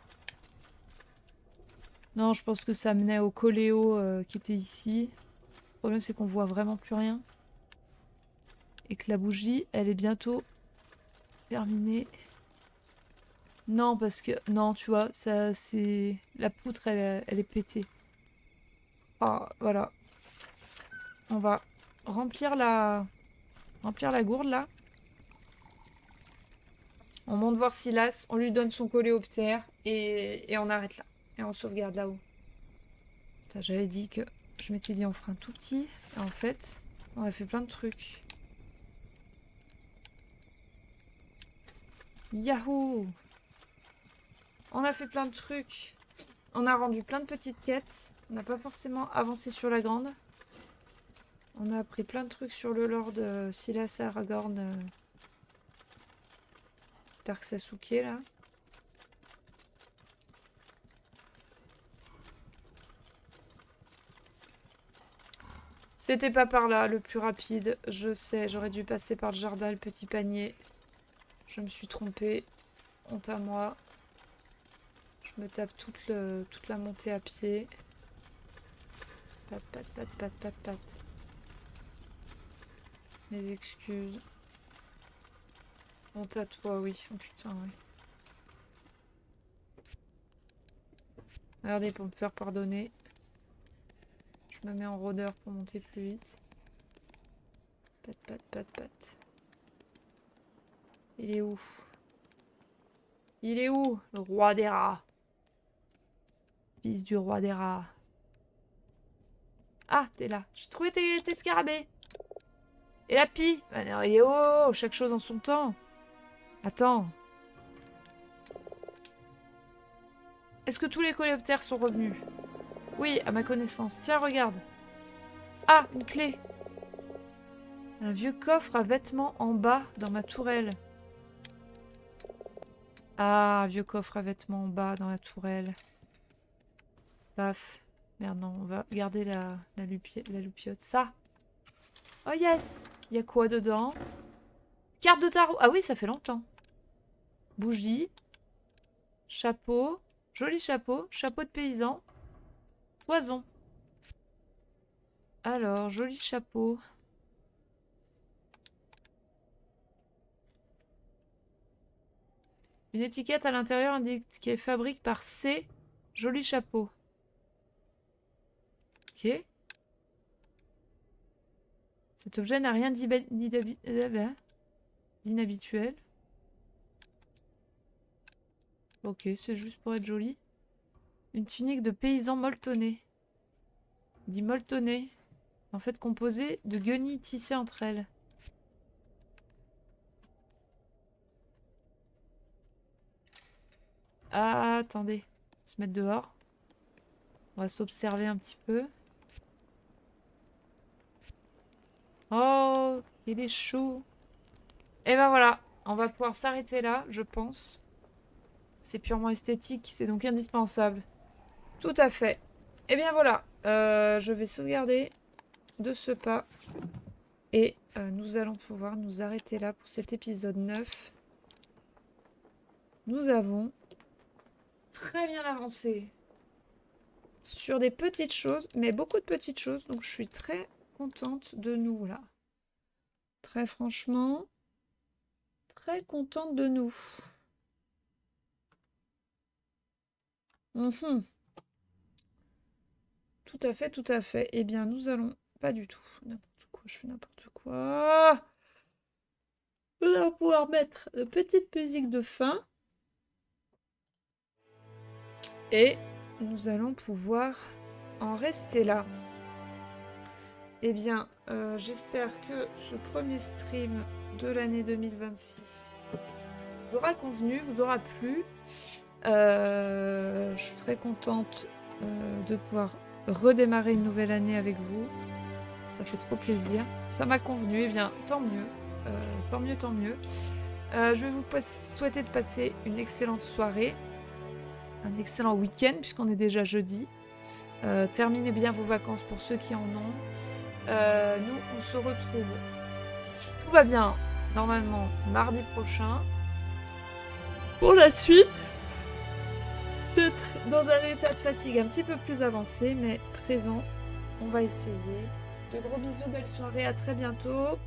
S1: Non, je pense que ça menait au coléo qui était ici. Le problème, c'est qu'on voit vraiment plus rien. Et que la bougie, elle est bientôt terminée. Non, parce que... Non, tu vois, ça, c'est... La poutre, elle est pétée. Ah, voilà. On va remplir la gourde, là. On monte voir Silas. On lui donne son coléoptère. Et on arrête là. Et on sauvegarde là-haut. J'avais dit que... Je m'étais dit on fera un tout petit. Et en fait, on a fait plein de trucs. Yahoo! On a fait plein de trucs. On a rendu plein de petites quêtes. On n'a pas forcément avancé sur la grande. On a appris plein de trucs sur le Lord Silas Aragorn Dark Sasuke là. C'était pas par là le plus rapide, je sais, j'aurais dû passer par le jardin, le petit panier. Je me suis trompée, honte à moi. Je me tape toute la montée à pied. Pat, pat, pat, pat, pat, pat. Mes excuses. Honte à toi, oui. Oh putain, oui. Regardez, pour me faire pardonner. Je me mets en rôdeur pour monter plus vite. Pat, pat, pat, pat. Il est où? Il est où, le roi des rats? Fils du roi des rats. Ah, t'es là. J'ai trouvé tes scarabées. Et la pie. Et oh, chaque chose en son temps. Attends. Est-ce que tous les coléoptères sont revenus? Oui, à ma connaissance. Tiens, regarde. Ah, une clé. Un vieux coffre à vêtements en bas dans ma tourelle. Ah, un vieux coffre à vêtements en bas dans la tourelle. Paf. Merde, non, on va garder la loupiote. Ça. Oh yes. Il y a quoi dedans? Carte de tarot. Ah oui, ça fait longtemps. Bougie. Chapeau. Joli chapeau. Chapeau de paysan. Poison. Alors, joli chapeau. Une étiquette à l'intérieur indiquée fabrique par C. Joli chapeau. Ok. Cet objet n'a rien d'inhabituel. Ok, c'est juste pour être joli. Une tunique de paysan molletonné. Dit molletonné. En fait, composée de guenilles tissées entre elles. Ah, attendez. On va se mettre dehors. On va s'observer un petit peu. Oh, il est chaud. Et ben voilà, on va pouvoir s'arrêter là, je pense. C'est purement esthétique, c'est donc indispensable. Tout à fait. Et bien voilà, je vais sauvegarder de ce pas. Et nous allons pouvoir nous arrêter là pour cet épisode 9. Nous avons très bien avancé sur des petites choses, mais beaucoup de petites choses. Donc je suis très contente de nous là. Très franchement, très contente de nous. Tout à fait, tout à fait. Eh bien, nous allons... Pas du tout. N'importe quoi, je fais n'importe quoi. Nous allons pouvoir mettre une petite musique de fin. Et nous allons pouvoir en rester là. Eh bien, j'espère que ce premier stream de l'année 2026 vous aura convenu, vous aura plu. Je suis très contente de pouvoir redémarrer une nouvelle année avec vous. Ça fait trop plaisir. Ça m'a convenu, et bien tant mieux. Tant mieux, tant mieux. Je vais vous souhaiter de passer une excellente soirée, un excellent week-end puisqu'on est déjà jeudi. Terminez bien vos vacances pour ceux qui en ont. Nous, on se retrouve, si tout va bien, normalement mardi prochain, pour la suite. Peut-être dans un état de fatigue un petit peu plus avancé, mais présent. On va essayer. De gros bisous, belle soirée, à très bientôt.